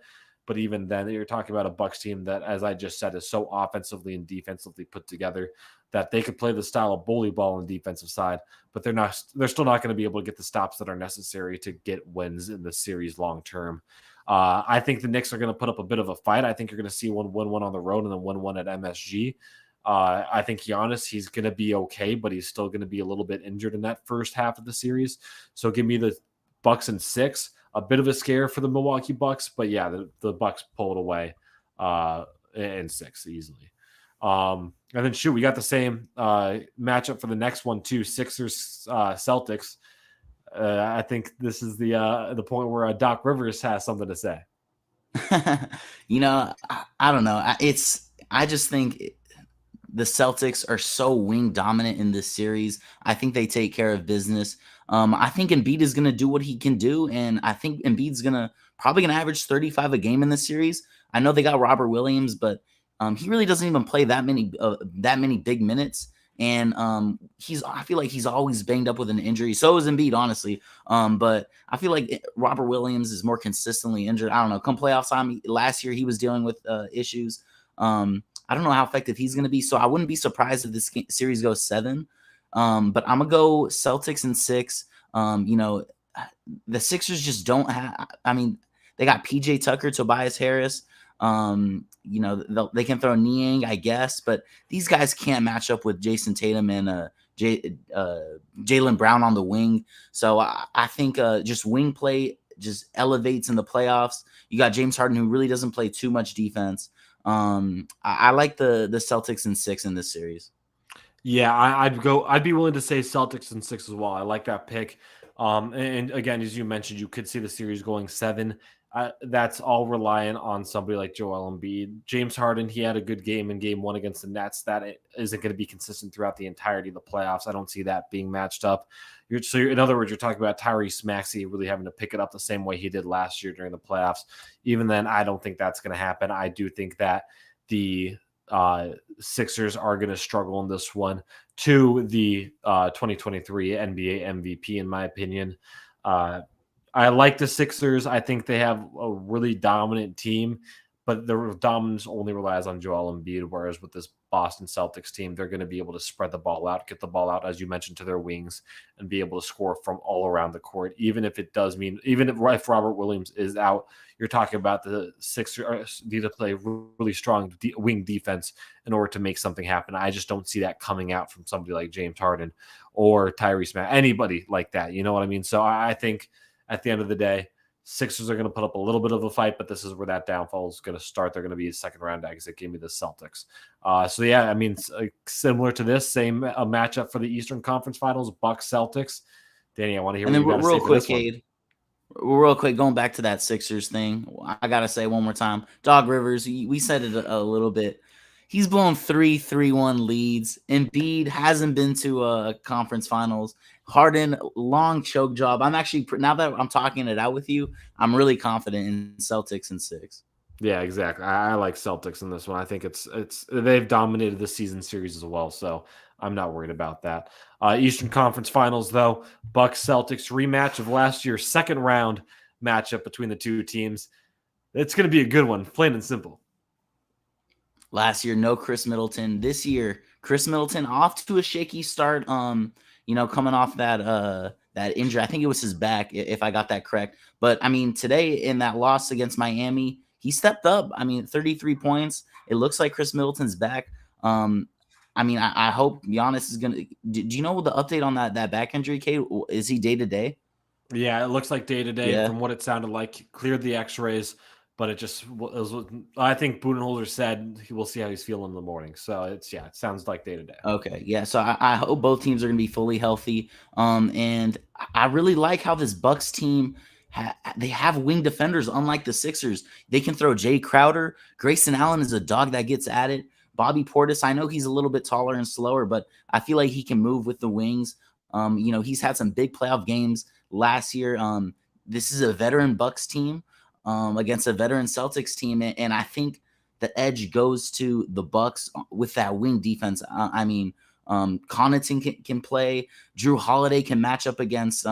But even then, you're talking about a Bucks team that, as I just said, is so offensively and defensively put together that they could play the style of bully ball on the defensive side, but they're still not going to be able to get the stops that are necessary to get wins in the series long term. I think the Knicks are going to put up a bit of a fight. I think you're going to see one win one on the road and then 1-1 at MSG. I think Giannis, he's going to be okay, but he's still going to be a little bit injured in that first half of the series. So give me the Bucks in 6. A bit of a scare for the Milwaukee Bucks, but yeah, the Bucks pulled away in 6 easily. And then we got the same matchup for the next one too. Sixers Celtics. I think this is the point where Doc Rivers has something to say. I don't know. I just think the Celtics are so wing dominant in this series. I think they take care of business. I think Embiid is going to do what he can do, and I think Embiid's probably going to average 35 a game in this series. I know they got Robert Williams, but he really doesn't even play that many big minutes. And I feel like he's always banged up with an injury. So is Embiid, honestly. But I feel like Robert Williams is more consistently injured. I don't know. Come playoff time last year, he was dealing with issues. I don't know how effective he's going to be. So I wouldn't be surprised if this series goes 7. But I'm going to go Celtics in 6. The Sixers just don't have – they got PJ Tucker, Tobias Harris. they can throw Niang, I guess, but these guys can't match up with Jason Tatum and Jaylen Brown on the wing. So I think just wing play just elevates in the playoffs. You got James Harden, who really doesn't play too much defense. I like the Celtics in 6 in this series. Yeah, I'd be willing to say Celtics in 6 as well. I like that pick. And again, as you mentioned, you could see the series going 7. That's all reliant on somebody like Joel Embiid. James Harden, he had a good game in game 1 against the Nets. That isn't going to be consistent throughout the entirety of the playoffs. I don't see that being matched up. In other words, you're talking about Tyrese Maxey really having to pick it up the same way he did last year during the playoffs. Even then, I don't think that's going to happen. I do think that the Sixers are going to struggle in this one to the 2023 NBA MVP, in my opinion. I like the Sixers. I think they have a really dominant team, but the dominance only relies on Joel Embiid, whereas with this Boston Celtics team, they're going to be able to spread the ball out, get the ball out, as you mentioned, to their wings, and be able to score from all around the court, even if if Robert Williams is out. You're talking about the Sixers need to play really strong wing defense in order to make something happen. I just don't see that coming out from somebody like James Harden or Tyrese Maxey, anybody like that. You know what I mean? So I think at the end of the day, Sixers are going to put up a little bit of a fight, but this is where that downfall is going to start. They're going to be a second round exit. Give me the Celtics. So yeah, I mean, similar to this, same a matchup for the Eastern Conference Finals, Bucks Celtics. Danny, I want to hear what you got to say for this one. Cade, real quick, going back to that Sixers thing, I gotta say one more time, Doc Rivers. We said it a little bit. He's blown 3-3-1 leads. Embiid hasn't been to a conference finals. Harden, long choke job. I'm actually, now that I'm talking it out with you, I'm really confident in Celtics in 6. Yeah, exactly. I like Celtics in this one. I think it's they've dominated the season series as well, so I'm not worried about that. Eastern Conference Finals, though, Bucks Celtics rematch of last year's second round matchup between the two teams. It's going to be a good one, plain and simple. Last year, no Chris Middleton. This year, Chris Middleton off to a shaky start. Coming off that injury. I think it was his back, if I got that correct. But I mean, today in that loss against Miami, he stepped up. I mean, 33 points. It looks like Chris Middleton's back. I hope Giannis is gonna. Do you know the update on that back injury, Kate? Is he day to day? Yeah, it looks like day to day. Yeah. From what it sounded like, cleared the X-rays. But it was, I think Budenholzer said he will see how he's feeling in the morning. So it sounds like day to day. Okay. Yeah. So I hope both teams are going to be fully healthy. And I really like how this Bucks team, they have wing defenders, unlike the Sixers. They can throw Jay Crowder. Grayson Allen is a dog that gets at it. Bobby Portis, I know he's a little bit taller and slower, but I feel like he can move with the wings. He's had some big playoff games last year. This is a veteran Bucks team. Against a veteran Celtics team, and I think the edge goes to the Bucks with that wing defense. Connaughton can play. Drew Holiday can match up against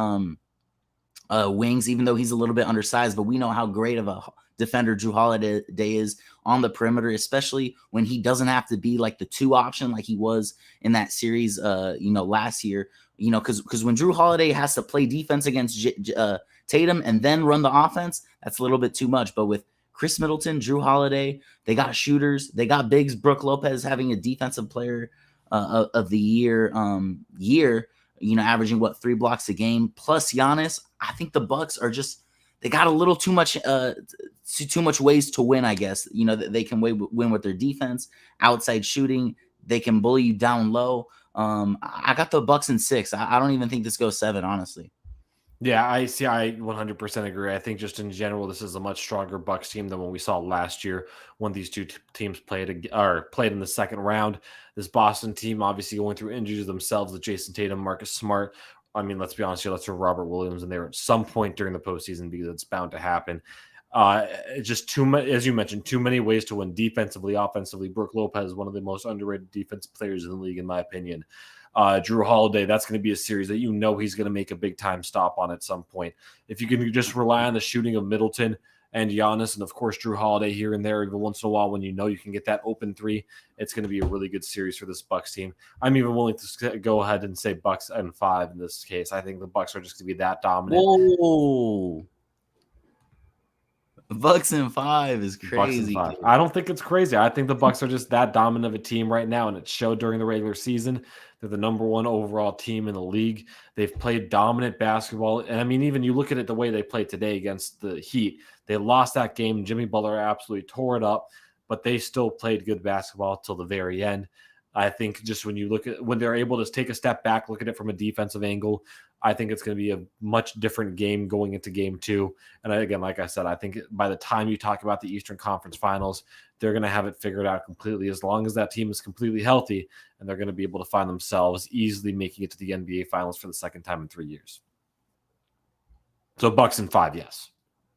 wings, even though he's a little bit undersized. But we know how great of a defender Drew Holiday is on the perimeter, especially when he doesn't have to be like the 2 option like he was in that series, last year. Because when Drew Holiday has to play defense against Tatum and then run the offense, that's a little bit too much. But with Chris Middleton, Drew Holiday, they got shooters, they got bigs. Brooke Lopez having a defensive player of the year, averaging 3 blocks a game. Plus Giannis, I think the Bucks are they got a little too much ways to win. I guess they can win with their defense, outside shooting. They can bully you down low. I got the Bucks in 6. I don't even think this goes 7, honestly. Yeah, I 100% agree. I think just in general, this is a much stronger Bucks team than what we saw last year when these two teams played in the second round. This Boston team obviously going through injuries themselves with Jason Tatum, Marcus Smart. I mean, let's be honest here. Let's throw Robert Williams in there at some point during the postseason because it's bound to happen. Just too much, as you mentioned, too many ways to win defensively, offensively. Brooke Lopez is one of the most underrated defensive players in the league, in my opinion. Drew Holiday, that's going to be a series that he's going to make a big time stop on at some point. If you can just rely on the shooting of Middleton and Giannis, and of course Drew Holiday here and there, even once in a while when you can get that open 3, it's going to be a really good series for this Bucks team. I'm even willing to go ahead and say Bucks and 5 in this case. I think the Bucks are just going to be that dominant. Whoa. Bucks in 5 is Bucks in crazy. 5. I don't think it's crazy. I think the Bucks are just that dominant of a team right now, and it showed during the regular season. They're the number 1 overall team in the league. They've played dominant basketball, and I mean, even you look at it the way they played today against the Heat. They lost that game. Jimmy Butler absolutely tore it up, but they still played good basketball till the very end. I think just when you look at when they're able to take a step back, look at it from a defensive angle, I think it's going to be a much different game going into game 2. And again, like I said, I think by the time you talk about the Eastern Conference Finals, they're going to have it figured out completely as long as that team is completely healthy, and they're going to be able to find themselves easily making it to the NBA Finals for the second time in 3 years. So Bucks in 5, yes.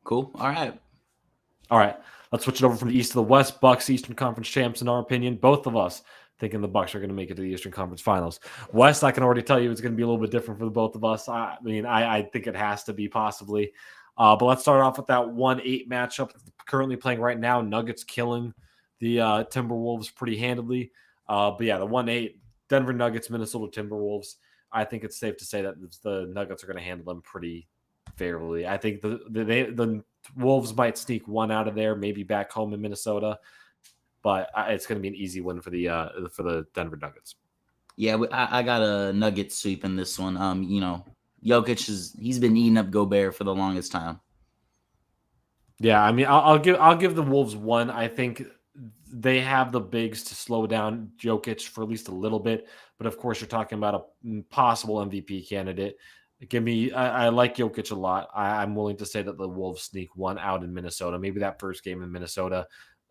Cool. All right. Let's switch it over from the East to the West. Bucks, Eastern Conference champs, in our opinion. Both of us thinking the Bucks are going to make it to the Eastern Conference Finals. West, I can already tell you it's going to be a little bit different for the both of us. I mean, I think it has to be possibly. But let's start off with that 1-8 matchup currently playing right now. Nuggets killing the Timberwolves pretty handedly. But yeah, the 1-8 Denver Nuggets, Minnesota Timberwolves. I think it's safe to say that the Nuggets are going to handle them pretty fairly. I think the Wolves might sneak one out of there, maybe back home in Minnesota. But it's going to be an easy win for the Denver Nuggets. Yeah, I got a Nugget sweep in this one. Jokic he's been eating up Gobert for the longest time. Yeah, I mean, I'll give the Wolves one. I think they have the bigs to slow down Jokic for at least a little bit. But of course, you're talking about a possible MVP candidate. I like Jokic a lot. I'm willing to say that the Wolves sneak one out in Minnesota. Maybe that first game in Minnesota,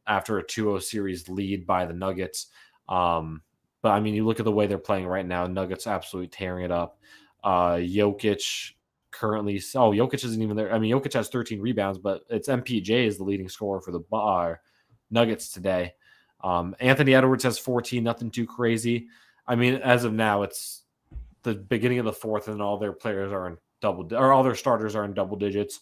after a 2-0 series lead by the Nuggets. But I mean, you look at the way they're playing right now, Nuggets absolutely tearing it up. Jokic isn't even there. I mean, Jokic has 13 rebounds, but it's MPJ is the leading scorer for the Nuggets today. Anthony Edwards has 14, nothing too crazy. I mean, as of now, it's the beginning of the fourth, and all their players are in all their starters are in double digits.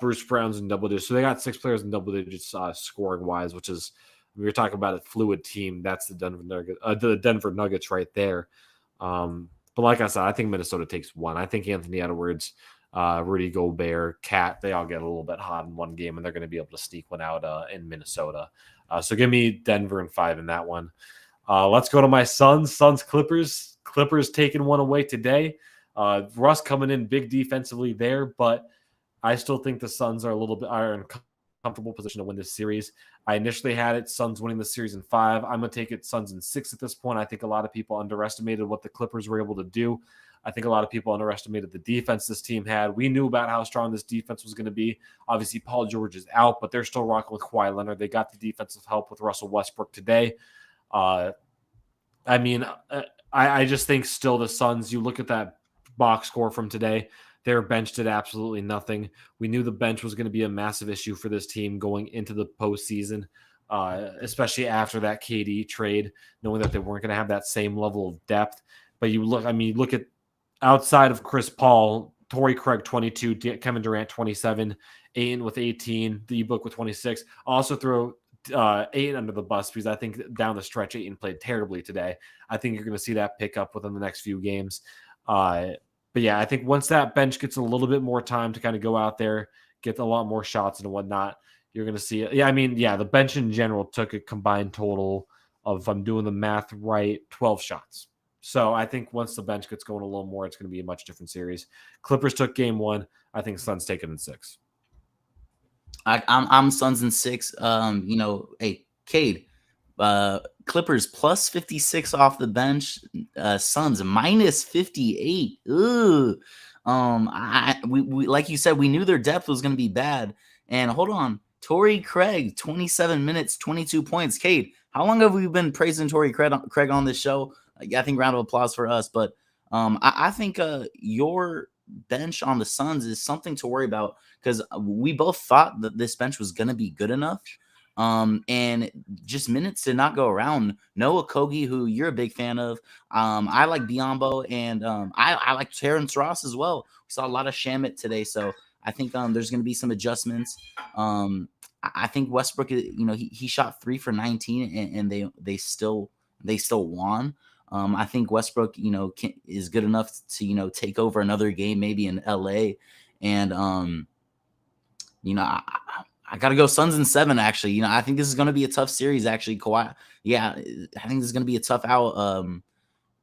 Bruce Brown's in double digits. So they got 6 players in double digits scoring wise, which is, we were talking about a fluid team. That's the Denver Nuggets right there. But like I said, I think Minnesota takes one. I think Anthony Edwards, Rudy Gobert, Cat, they all get a little bit hot in one game, and they're going to be able to sneak one out in Minnesota. So give me Denver and 5 in that one. Let's go to my Suns. Clippers. Clippers taking one away today. Russ coming in big defensively there, but I still think the Suns are in comfortable position to win this series. I initially had it Suns winning the series in 5. I'm going to take it Suns in 6 at this point. I think a lot of people underestimated what the Clippers were able to do. I think a lot of people underestimated the defense this team had. We knew about how strong this defense was going to be. Obviously, Paul George is out, but they're still rocking with Kawhi Leonard. They got the defensive help with Russell Westbrook today. I just think still the Suns, you look at that box score from today, their bench did absolutely nothing. We knew the bench was going to be a massive issue for this team going into the postseason, especially after that KD trade, knowing that they weren't going to have that same level of depth. But look at outside of Chris Paul, Torrey Craig 22, Kevin Durant 27, Ayton with 18, D-Book with 26. Also throw Ayton under the bus because I think down the stretch Ayton played terribly today. I think you're going to see that pick up within the next few games. But yeah, I think once that bench gets a little bit more time to kind of go out there, get a lot more shots and whatnot, you're going to see it. Yeah, the bench in general took a combined total of, if I'm doing the math right, 12 shots. So I think once the bench gets going a little more, it's going to be a much different series. Clippers took game 1. I think Suns take it in 6. I'm Suns in 6. Hey, Cade, Clippers plus 56 off the bench. Suns minus 58. Ugh. We like you said, we knew their depth was going to be bad. And hold on, Torrey Craig, 27 minutes, 22 points. Cade, how long have we been praising Torrey Craig on this show? I think round of applause for us. But I think your bench on the Suns is something to worry about because we both thought that this bench was going to be good enough. And just minutes did not go around. Noah Kogi, who you're a big fan of. I like Biyombo, and I like Terrence Ross as well. We saw a lot of Shamet today, so I think there's going to be some adjustments. I think Westbrook, he shot 3 for 19, and they still won. I think Westbrook, is good enough to take over another game maybe in LA, and I got to go Suns in 7, actually. You know, I think this is going to be a tough series, actually. Kawhi, yeah, I think this is going to be a tough out.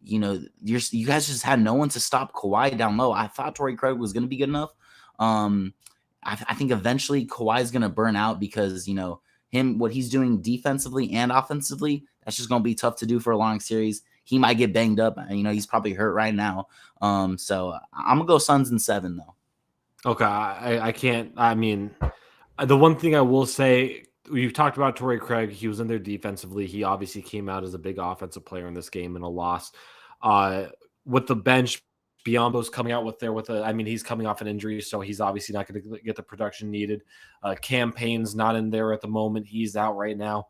You know, you guys just had no one to stop Kawhi down low. I thought Torrey Craig was going to be good enough. I think eventually Kawhi is going to burn out because, you know, what he's doing defensively and offensively, that's just going to be tough to do for a long series. He might get banged up. You know, he's probably hurt right now. So I'm going to go Suns in 7, though. Okay, I can't. I mean, the one thing I will say, you've talked about Torrey Craig. He was in there defensively. He obviously came out as a big offensive player in this game in a loss. With the bench, Biombo's coming out I mean, he's coming off an injury, so he's obviously not going to get the production needed. Campaign's not in there at the moment. He's out right now.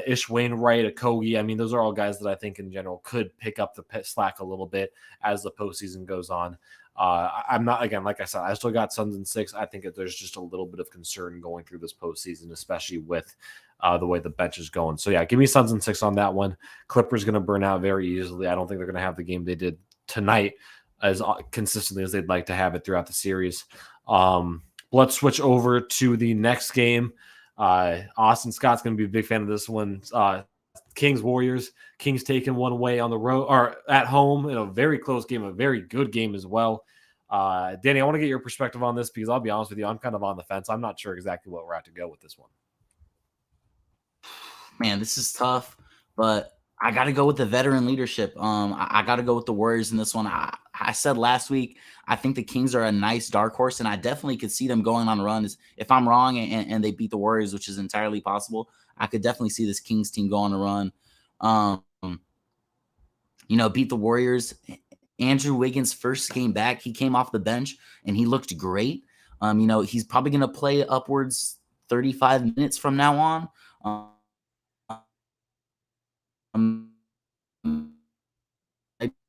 Ish Wainwright, Okogie. I mean, those are all guys that I think in general could pick up the slack a little bit as the postseason goes on. I'm not, again, like I said, I still got Suns in 6. I think that there's just a little bit of concern going through this postseason, especially with the way the bench is going. So yeah, give me Suns in 6 on that one. Clippers going to burn out very easily. I don't think they're going to have the game they did tonight as consistently as they'd like to have it throughout the series. Let's switch over to the next game. Austin Scott's going to be a big fan of this one. Kings Warriors. Kings taking one away on the road or at home in a very close game, a very good game as well. Danny, I want to get your perspective on this because I'll be honest with you, I'm kind of on the fence. I'm not sure exactly what we're at to go with this one. Man, this is tough, but I got to go with the veteran leadership. I got to go with the Warriors in this one. I said last week, I think the Kings are a nice dark horse, and I definitely could see them going on runs. If I'm wrong and they beat the Warriors, which is entirely possible, I could definitely see this Kings team go on a run. You know, beat the Warriors. Andrew Wiggins' first game back, he came off the bench, and he looked great. You know, he's probably going to play upwards 35 minutes from now on.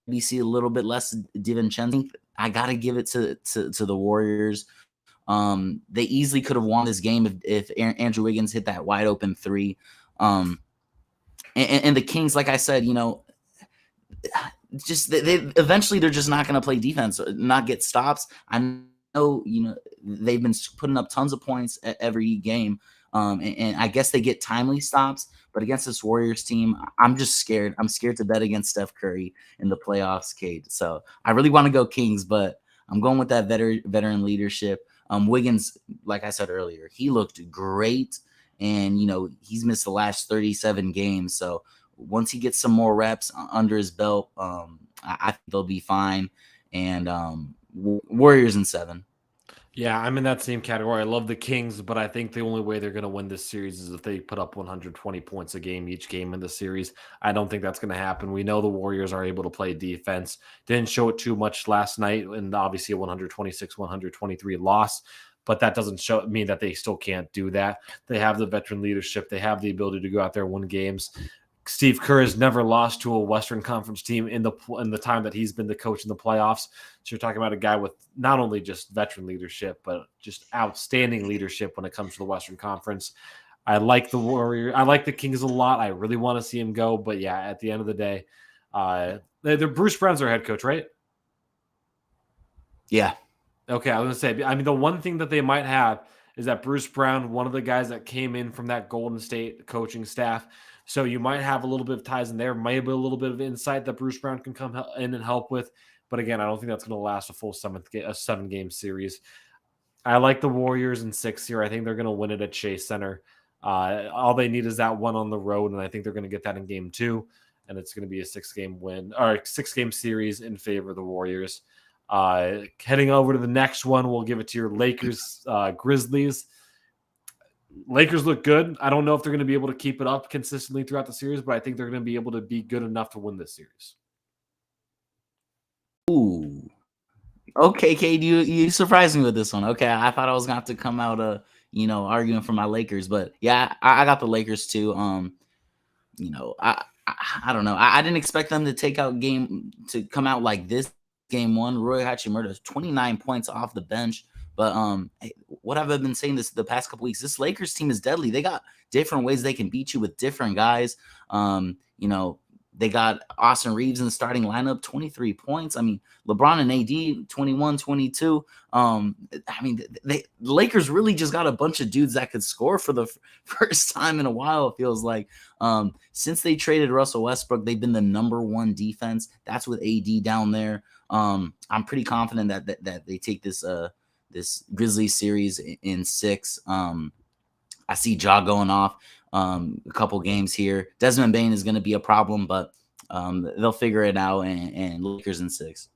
Maybe see a little bit less DiVincenzo. I got to give it to the Warriors. They easily could have won this game if Andrew Wiggins hit that wide open 3. And the Kings, like I said, you know, just they eventually they're just not going to play defense, not get stops. I know, you know, they've been putting up tons of points every game. And I guess they get timely stops, but against this Warriors team, I'm just scared. I'm scared to bet against Steph Curry in the playoffs, Kade. So I really want to go Kings, but I'm going with that veteran leadership. Wiggins, like I said earlier, he looked great, and you know he's missed the last 37 games. So once he gets some more reps under his belt, I think they'll be fine. And Warriors in 7. Yeah, I'm in that same category. I love the Kings, but I think the only way they're going to win this series is if they put up 120 points a game each game in the series. I don't think that's going to happen. We know the Warriors are able to play defense. Didn't show it too much last night, and obviously a 126-123 loss, but that doesn't mean that they still can't do that. They have the veteran leadership. They have the ability to go out there and win games. Steve Kerr has never lost to a Western Conference team in the time that he's been the coach in the playoffs. So you're talking about a guy with not only just veteran leadership, but just outstanding leadership when it comes to the Western Conference. I like the Warriors. I like the Kings a lot. I really want to see him go. But yeah, at the end of the day, Bruce Brown's our head coach, right? Yeah. Okay, I was going to say, I mean, the one thing that they might have is that Bruce Brown, one of the guys that came in from that Golden State coaching staff. So you might have a little bit of ties in there, maybe a little bit of insight that Bruce Brown can come in and help with. But again, I don't think that's going to last a full 7-game series. I like the Warriors in 6 here. I think they're going to win it at Chase Center. All they need is that one on the road, and I think they're going to get that in game 2. And it's going to be a 6-game win or 6-game series in favor of the Warriors. Heading over to the next one, we'll give it to your Lakers, Grizzlies. Lakers look good. I don't know if they're going to be able to keep it up consistently throughout the series, but I think they're going to be able to be good enough to win this series. Ooh. Okay, Kade, you surprised me with this one. Okay, I thought I was going to have to come out arguing for my Lakers, but yeah, I got the Lakers too. You know, I don't know. I didn't expect them to come out like this. Game 1, Rui Hachimura, 29 points off the bench. But what have I been saying the past couple weeks? This Lakers team is deadly. They got different ways they can beat you with different guys. You know, They got Austin Reeves in the starting lineup, 23 points. I mean, LeBron and AD, 21, 22. I mean, the Lakers really just got a bunch of dudes that could score for the first time in a while, it feels like. Since they traded Russell Westbrook, they've been the number one defense. That's with AD down there. I'm pretty confident that they take this Grizzlies series in 6. I see Ja going off a couple games here. Desmond Bane is going to be a problem, but they'll figure it out. And Lakers in 6.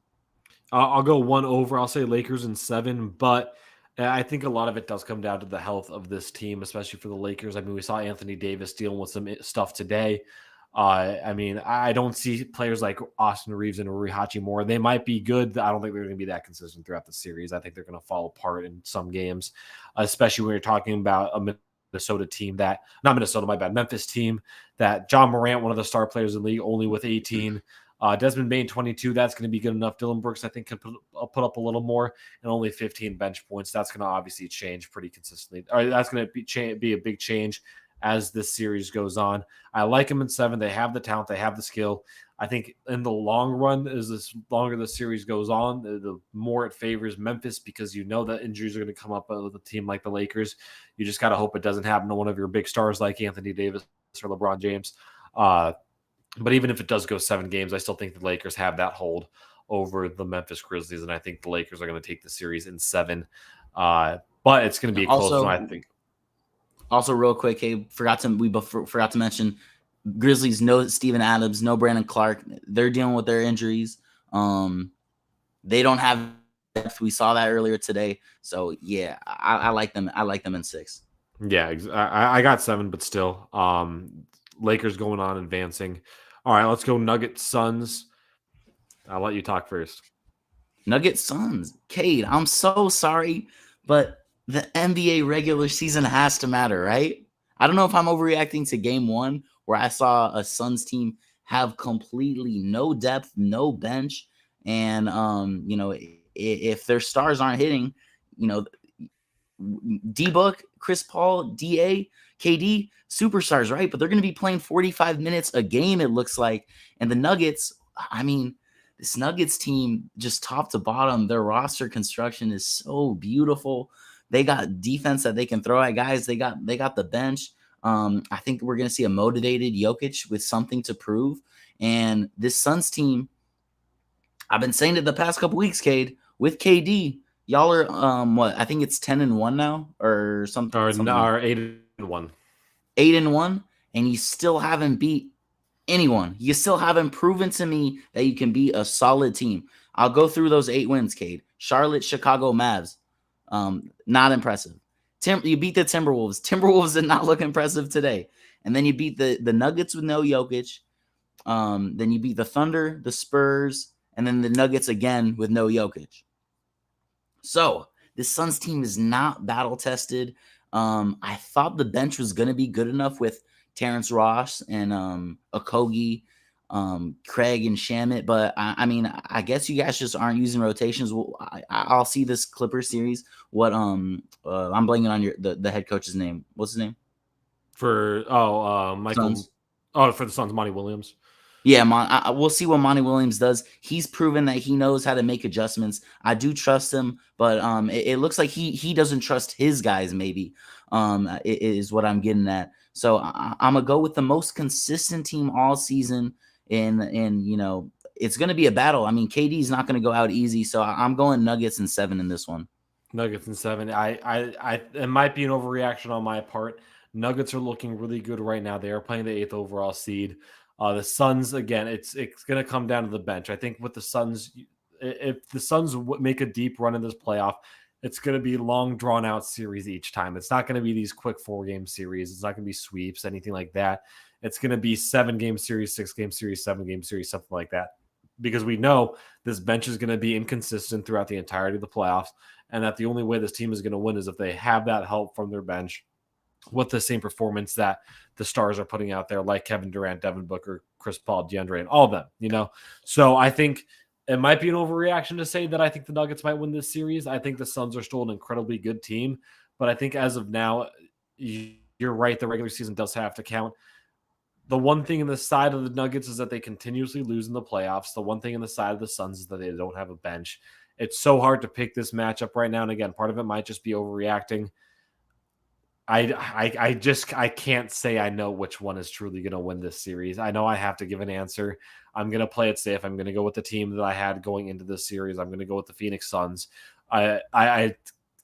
I'll go 1 over. I'll say Lakers in 7, but I think a lot of it does come down to the health of this team, especially for the Lakers. I mean, we saw Anthony Davis dealing with some stuff today. I mean, I don't see players like Austin Reeves and Rui Hachimura. They might be good. I don't think they're going to be that consistent throughout the series. I think they're going to fall apart in some games, especially when you're talking about a Minnesota team that, not Minnesota, my bad, Memphis team that John Morant, one of the star players in the league, only with 18. Desmond Bane, 22. That's going to be good enough. Dylan Brooks, I think, can put up a little more, and only 15 bench points. That's going to obviously change pretty consistently. That's going to be a big change as this series goes on. I like them in 7. They have the talent. They have the skill. I think in the long run, as this longer the series goes on, the more it favors Memphis, because you know that injuries are going to come up with a team like the Lakers. You just got to hope it doesn't happen to one of your big stars like Anthony Davis or LeBron James. But even if it does go 7 games, I still think the Lakers have that hold over the Memphis Grizzlies, and I think the Lakers are going to take the series in 7. But it's going to be a close one, I think. Also, real quick, hey, forgot to mention, Grizzlies, no Steven Adams, no Brandon Clark. They're dealing with their injuries. They don't have depth. We saw that earlier today. So yeah, I like them. I like them in 6. Yeah, I got 7, but still, Lakers going on, advancing. All right, let's go Nuggets Suns. I'll let you talk first. Nuggets Suns. Kade, I'm so sorry, but the NBA regular season has to matter, right? I don't know if I'm overreacting to game 1 where I saw a Suns team have completely no depth, no bench. And, if their stars aren't hitting, D-Book, Chris Paul, DA, KD, superstars, right? But they're going to be playing 45 minutes a game, it looks like. And the Nuggets, I mean, this Nuggets team, just top to bottom, their roster construction is so beautiful. They got defense that they can throw at guys. They got the bench. I think we're going to see a motivated Jokic with something to prove. And this Suns team, I've been saying it the past couple weeks, Kade, with KD, y'all are I think it's 10-1 now or something. Or 8-1. 8-1, and you still haven't beat anyone. You still haven't proven to me that you can be a solid team. I'll go through those 8 wins, Kade. Charlotte, Chicago, Mavs. Not impressive. You beat the Timberwolves. Timberwolves did not look impressive today. And then you beat the Nuggets with no Jokic. Then you beat the Thunder, the Spurs, and then the Nuggets again with no Jokic. So this Suns team is not battle tested. I thought the bench was going to be good enough with Terrence Ross and Okogie, Craig and Shamet, but I mean, I guess you guys just aren't using rotations. Well, I'll see this Clippers series. What I'm blanking on the head coach's name. What's his name? For Michael. Suns. Oh, for the Suns, Monty Williams. Yeah, we'll see what Monty Williams does. He's proven that he knows how to make adjustments. I do trust him, but it looks like he doesn't trust his guys. Maybe is what I'm getting at. So I'm gonna go with the most consistent team all season, and it's gonna be a battle. I mean, KD's not gonna go out easy, so I'm going Nuggets in 7 in this one. Nuggets in 7. It might be an overreaction on my part. Nuggets are looking really good right now. They are playing the 8th overall seed. The Suns, again, it's going to come down to the bench. I think with the Suns, if the Suns make a deep run in this playoff, it's going to be long, drawn-out series each time. It's not going to be these quick 4-game series. It's not going to be sweeps, anything like that. It's going to be 7-game series, 6-game series, 7-game series, something like that. Because we know this bench is going to be inconsistent throughout the entirety of the playoffs, and that the only way this team is going to win is if they have that help from their bench with the same performance that the stars are putting out there, like Kevin Durant, Devin Booker, Chris Paul, DeAndre, and all of them, So I think it might be an overreaction to say that I think the Nuggets might win this series. I think the Suns are still an incredibly good team, but I think as of now, you're right, the regular season does have to count. The one thing in the side of the Nuggets is that they continuously lose in the playoffs. The one thing in the side of the Suns is that they don't have a bench. It's so hard to pick this matchup right now. And again, part of it might just be overreacting. I can't say I know which one is truly going to win this series. I know I have to give an answer. I'm going to play it safe. I'm going to go with the team that I had going into this series. I'm going to go with the Phoenix Suns. I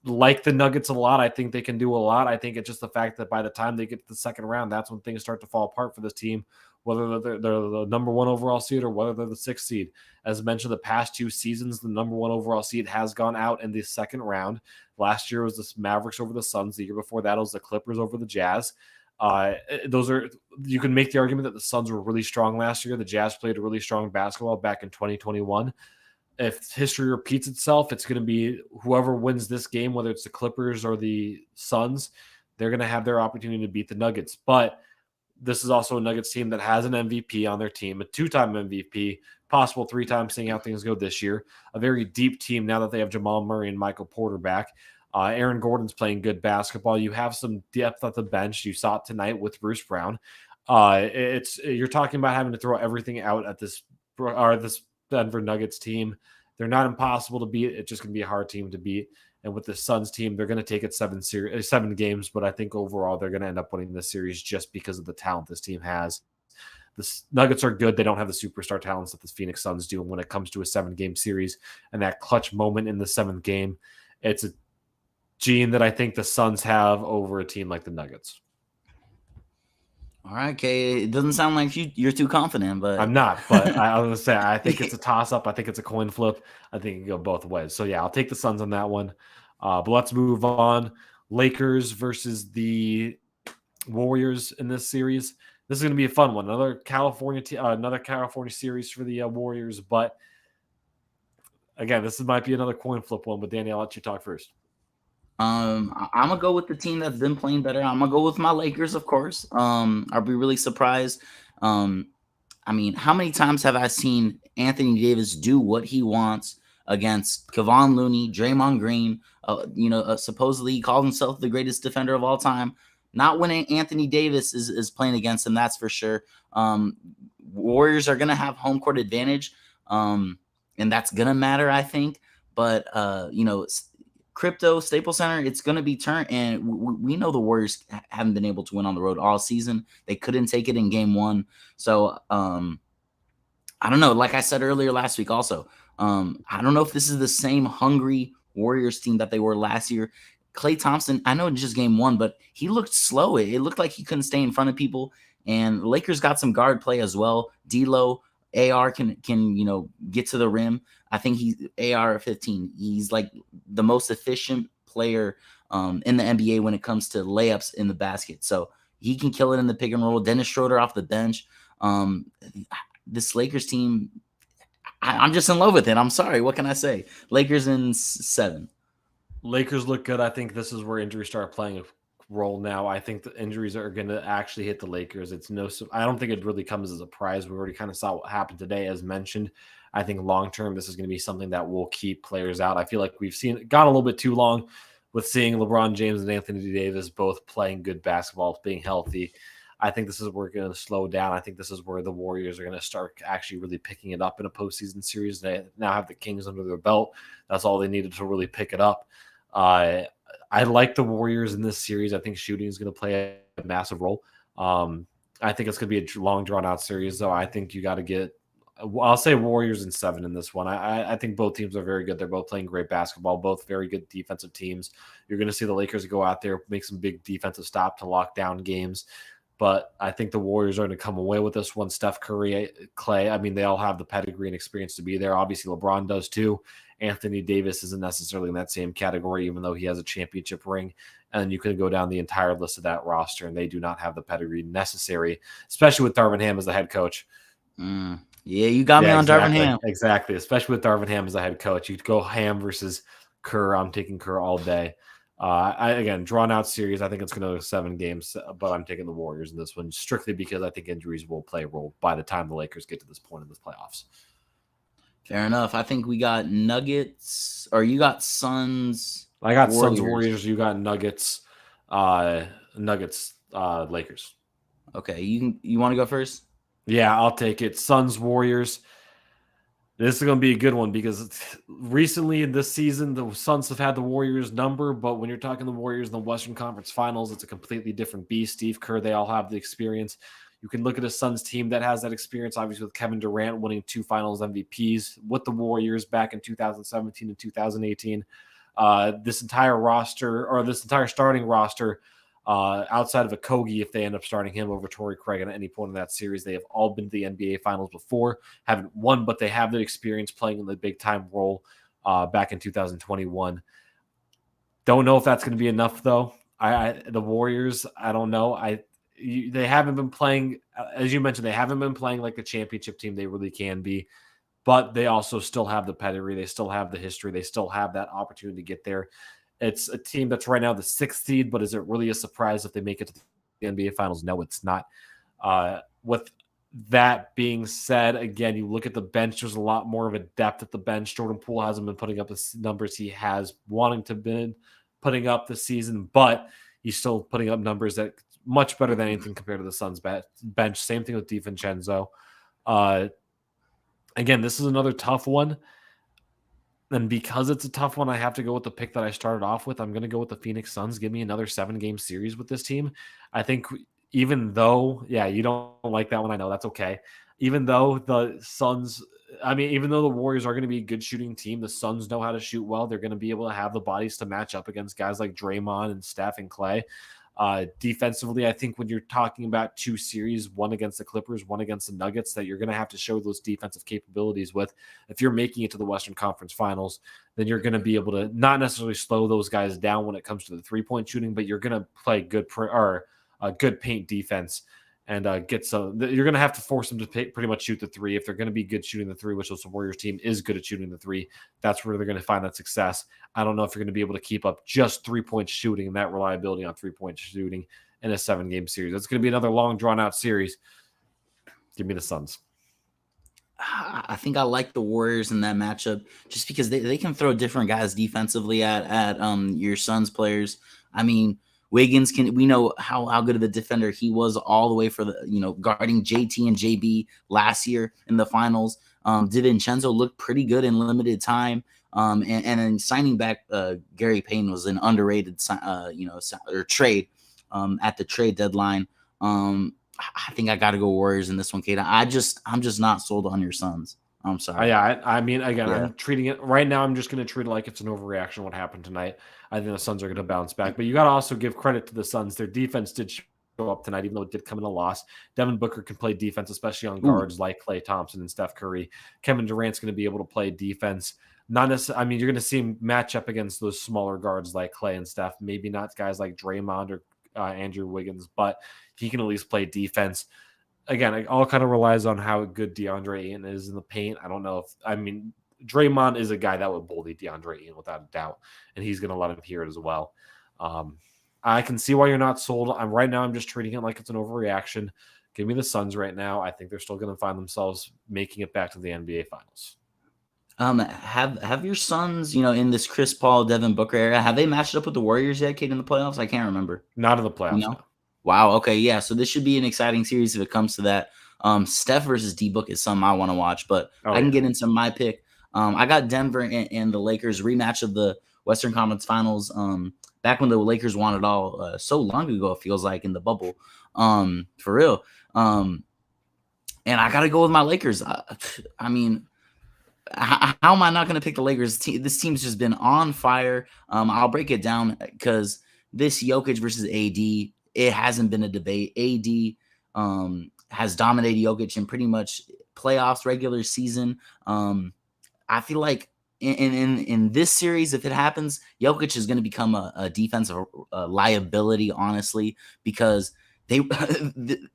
like the Nuggets a lot. I think they can do a lot. I think it's just the fact that by the time they get to the second round, that's when things start to fall apart for this team, whether they're the number one overall seed or whether they're the sixth seed. As mentioned, the past 2 seasons, the number one overall seed has gone out in the second round. Last year was the Mavericks over the Suns. The year before that was the Clippers over the Jazz. You can make the argument that the Suns were really strong last year. The Jazz played a really strong basketball back in 2021. If history repeats itself, it's going to be whoever wins this game, whether it's the Clippers or the Suns, they're going to have their opportunity to beat the Nuggets. But this is also a Nuggets team that has an MVP on their team, a 2-time MVP, possible 3-time, seeing how things go this year. A very deep team now that they have Jamal Murray and Michael Porter back. Aaron Gordon's playing good basketball. You have some depth at the bench. You saw it tonight with Bruce Brown. You're talking about having to throw everything out at this Denver Nuggets team. They're not impossible to beat. It's just going to be a hard team to beat. And with the Suns team, they're going to take it 7 games, but I think overall they're going to end up winning this series just because of the talent this team has. The Nuggets are good. They don't have the superstar talents that the Phoenix Suns do. And when it comes to a 7-game series and that clutch moment in the 7th game, it's a gene that I think the Suns have over a team like the Nuggets. All right, Kay. It doesn't sound like you're too confident, but I'm not. But I was going to say, I think it's a toss-up. I think it's a coin flip. I think it can go both ways. So, yeah, I'll take the Suns on that one. But let's move on. Lakers versus the Warriors in this series. This is going to be a fun one. Another California series for the Warriors. But, again, this might be another coin flip one. But, Danny, I'll let you talk first. I'm gonna go with the team that's been playing better. I'm gonna go with my Lakers, of course. I'll be really surprised. I mean, how many times have I seen Anthony Davis do what he wants against Kevon Looney, Draymond Green? Supposedly he called himself the greatest defender of all time. Not when Anthony Davis is playing against him, that's for sure. Warriors are gonna have home court advantage, and that's gonna matter, I think. But Crypto Staples Center, it's going to be turned, and we know the Warriors haven't been able to win on the road all season. They couldn't take it in game 1. So I don't know. Like I said earlier last week also, I don't know if this is the same hungry Warriors team that they were last year. Klay Thompson, I know in just game 1, but he looked slow. It looked like he couldn't stay in front of people, and the Lakers got some guard play as well. D'Lo, AR can get to the rim. I think he's AR 15. He's like the most efficient player in the NBA when it comes to layups in the basket. So he can kill it in the pick and roll. Dennis Schroeder off the bench. This Lakers team, I'm just in love with it. I'm sorry. What can I say? Lakers in 7. Lakers look good. I think this is where injuries start playing a role now. I think the injuries are going to actually hit the Lakers. I don't think it really comes as a surprise. We already kind of saw what happened today, as mentioned. I think long-term, this is going to be something that will keep players out. I feel like we've gone a little bit too long with seeing LeBron James and Anthony Davis both playing good basketball, being healthy. I think this is where we're going to slow down. I think this is where the Warriors are going to start actually really picking it up in a postseason series. They now have the Kings under their belt. That's all they needed to really pick it up. I like the Warriors in this series. I think shooting is going to play a massive role. I think it's going to be a long, drawn-out series, though. I think you got to get – I'll say Warriors in 7 in this one. I think both teams are very good. They're both playing great basketball, both very good defensive teams. You're going to see the Lakers go out there, make some big defensive stop to lock down games. But I think the Warriors are going to come away with this one. Steph Curry, Clay, I mean, they all have the pedigree and experience to be there. Obviously, LeBron does too. Anthony Davis isn't necessarily in that same category, even though he has a championship ring. And you can go down the entire list of that roster, and they do not have the pedigree necessary, especially with Darvin Ham as the head coach. Yeah, you got me on exactly, Darvin Ham. Exactly, especially with Darvin Ham as the head coach. You'd go Ham versus Kerr. I'm taking Kerr all day. Again, drawn out series. I think it's going to go 7 games, but I'm taking the Warriors in this one strictly because I think injuries will play a role by the time the Lakers get to this point in the playoffs. Fair enough. I think we got Nuggets, or you got Suns. I got Warriors. Suns, Warriors. You got Nuggets, Lakers. Okay, you want to go first? Yeah, I'll take it. Suns Warriors. This is going to be a good one because recently in this season, the Suns have had the Warriors number, but when you're talking the Warriors in the Western Conference Finals, it's a completely different beast. Steve Kerr, they all have the experience. You can look at a Suns team that has that experience, obviously with Kevin Durant winning 2 Finals MVPs with the Warriors back in 2017 and 2018. This entire roster, or this entire starting roster, outside of a Kogi, if they end up starting him over Torrey Craig at any point in that series, they have all been to the NBA Finals before, haven't won, but they have the experience playing in the big time role back in 2021. Don't know if that's going to be enough though. The Warriors, I don't know. They haven't been playing, as you mentioned, they haven't been playing like the championship team they really can be, but they also still have the pedigree, they still have the history, they still have that opportunity to get there. It's a team that's right now the 6th seed, but is it really a surprise if they make it to the NBA Finals? No, it's not. With that being said, again, you look at the bench, there's a lot more of a depth at the bench. Jordan Poole hasn't been putting up the numbers he has wanting to been putting up this season, but he's still putting up numbers that much better than anything compared to the Suns bench. Same thing with DiVincenzo. Again, this is another tough one. And because it's a tough one, I have to go with the pick that I started off with. I'm going to go with the Phoenix Suns. Give me another 7-game series with this team. I think even though, yeah, you don't like that one, I know that's okay. Even though the Suns, even though the Warriors are going to be a good shooting team, the Suns know how to shoot well. They're going to be able to have the bodies to match up against guys like Draymond and Steph and Clay. Defensively, I think when you're talking about 2 series, one against the Clippers, one against the Nuggets, that you're going to have to show those defensive capabilities with. If you're making it to the Western Conference Finals, then you're going to be able to not necessarily slow those guys down when it comes to the 3-point shooting, but you're going to play good paint defense and get some. You're going to have to force them to pretty much shoot the 3 if they're going to be good shooting the 3, which the Warriors team is good at shooting the 3. That's where they're going to find that success. I don't know if you're going to be able to keep up just 3-point shooting and that reliability on 3-point shooting in a 7-game series. It's going to be another long, drawn-out series. Give me the Suns. I think I like the Warriors in that matchup just because they can throw different guys defensively at your Suns players. Wiggins we know how good of a defender he was all the way for the guarding JT and JB last year in the finals. DiVincenzo looked pretty good in limited time. And then signing back Gary Payton was an underrated trade at the trade deadline. I think I got to go Warriors in this one, Kade. I'm just not sold on your Suns. I'm sorry. I'm treating it right now. I'm just going to treat it like it's an overreaction. What happened tonight? I think the Suns are going to bounce back, but you got to also give credit to the Suns. Their defense did show up tonight, even though it did come in a loss. Devin Booker can play defense, especially on guards like Klay Thompson and Steph Curry. Kevin Durant's going to be able to play defense. Not necessarily. You're going to see him match up against those smaller guards like Klay and Steph. Maybe not guys like Draymond or Andrew Wiggins, but he can at least play defense. Again, it all kind of relies on how good DeAndre Ayton is in the paint. I don't know Draymond is a guy that would bully DeAndre Ayton without a doubt, and he's going to let him hear it as well. I can see why you're not sold. I'm just treating it like it's an overreaction. Give me the Suns right now. I think they're still going to find themselves making it back to the NBA Finals. Have your Suns, in this Chris Paul, Devin Booker era, have they matched up with the Warriors yet, Kade, in the playoffs? I can't remember. Not in the playoffs. No. Wow. Okay. Yeah. So this should be an exciting series if it comes to that. Steph versus D-Book is something I want to watch, but I can get into my pick. I got Denver and the Lakers rematch of the Western Conference Finals. Back when the Lakers won it all, so long ago it feels like in the bubble, for real. And I got to go with my Lakers. How am I not going to pick the Lakers? This team's just been on fire. I'll break it down because this Jokic versus AD. It hasn't been a debate. AD has dominated Jokic in pretty much playoffs, regular season. I feel like in this series, if it happens, Jokic is going to become a defensive liability, honestly, because the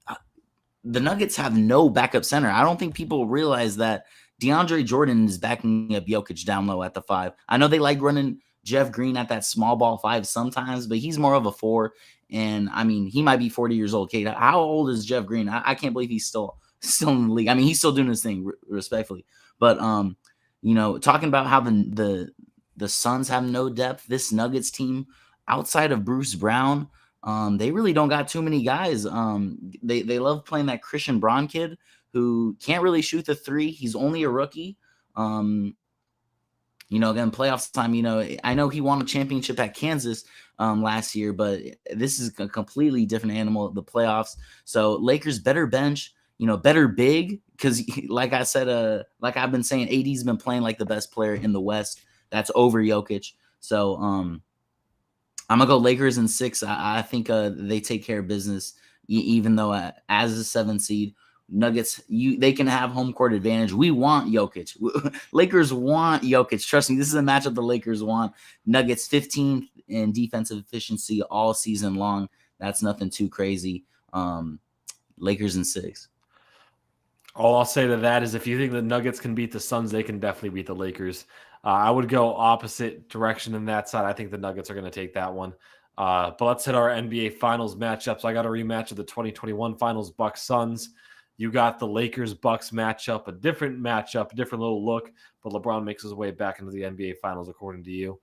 Nuggets have no backup center. I don't think people realize that DeAndre Jordan is backing up Jokic down low at the 5. I know they like running Jeff Green at that small ball 5 sometimes, but he's more of a 4. And he might be 40 years old. Kate, how old is Jeff Green? I can't believe he's still in the league. He's still doing his thing, respectfully. But talking about how the Suns have no depth, this Nuggets team outside of Bruce Brown, They really don't got too many guys. They love playing that Christian Braun kid who can't really shoot the three. He's only a rookie. Again, playoffs time, I know he won a championship at Kansas last year, but this is a completely different animal, the playoffs. So Lakers better bench, better big, because like I said, like I've been saying, AD's been playing like the best player in the West. That's over Jokic. So I'm going to go Lakers in 6. I think they take care of business, even though as a 7 seed, Nuggets, they can have home court advantage. We want Jokic. Lakers want Jokic. Trust me, this is a matchup the Lakers want. Nuggets 15th in defensive efficiency all season long. That's nothing too crazy. Lakers in 6. All I'll say to that is if you think the Nuggets can beat the Suns, they can definitely beat the Lakers. I would go opposite direction in that side. I think the Nuggets are going to take that one. But let's hit our NBA Finals matchups. I got a rematch of the 2021 Finals, Bucks Suns. You got the Lakers-Bucks matchup, a different matchup, a different little look, but LeBron makes his way back into the NBA Finals, according to you.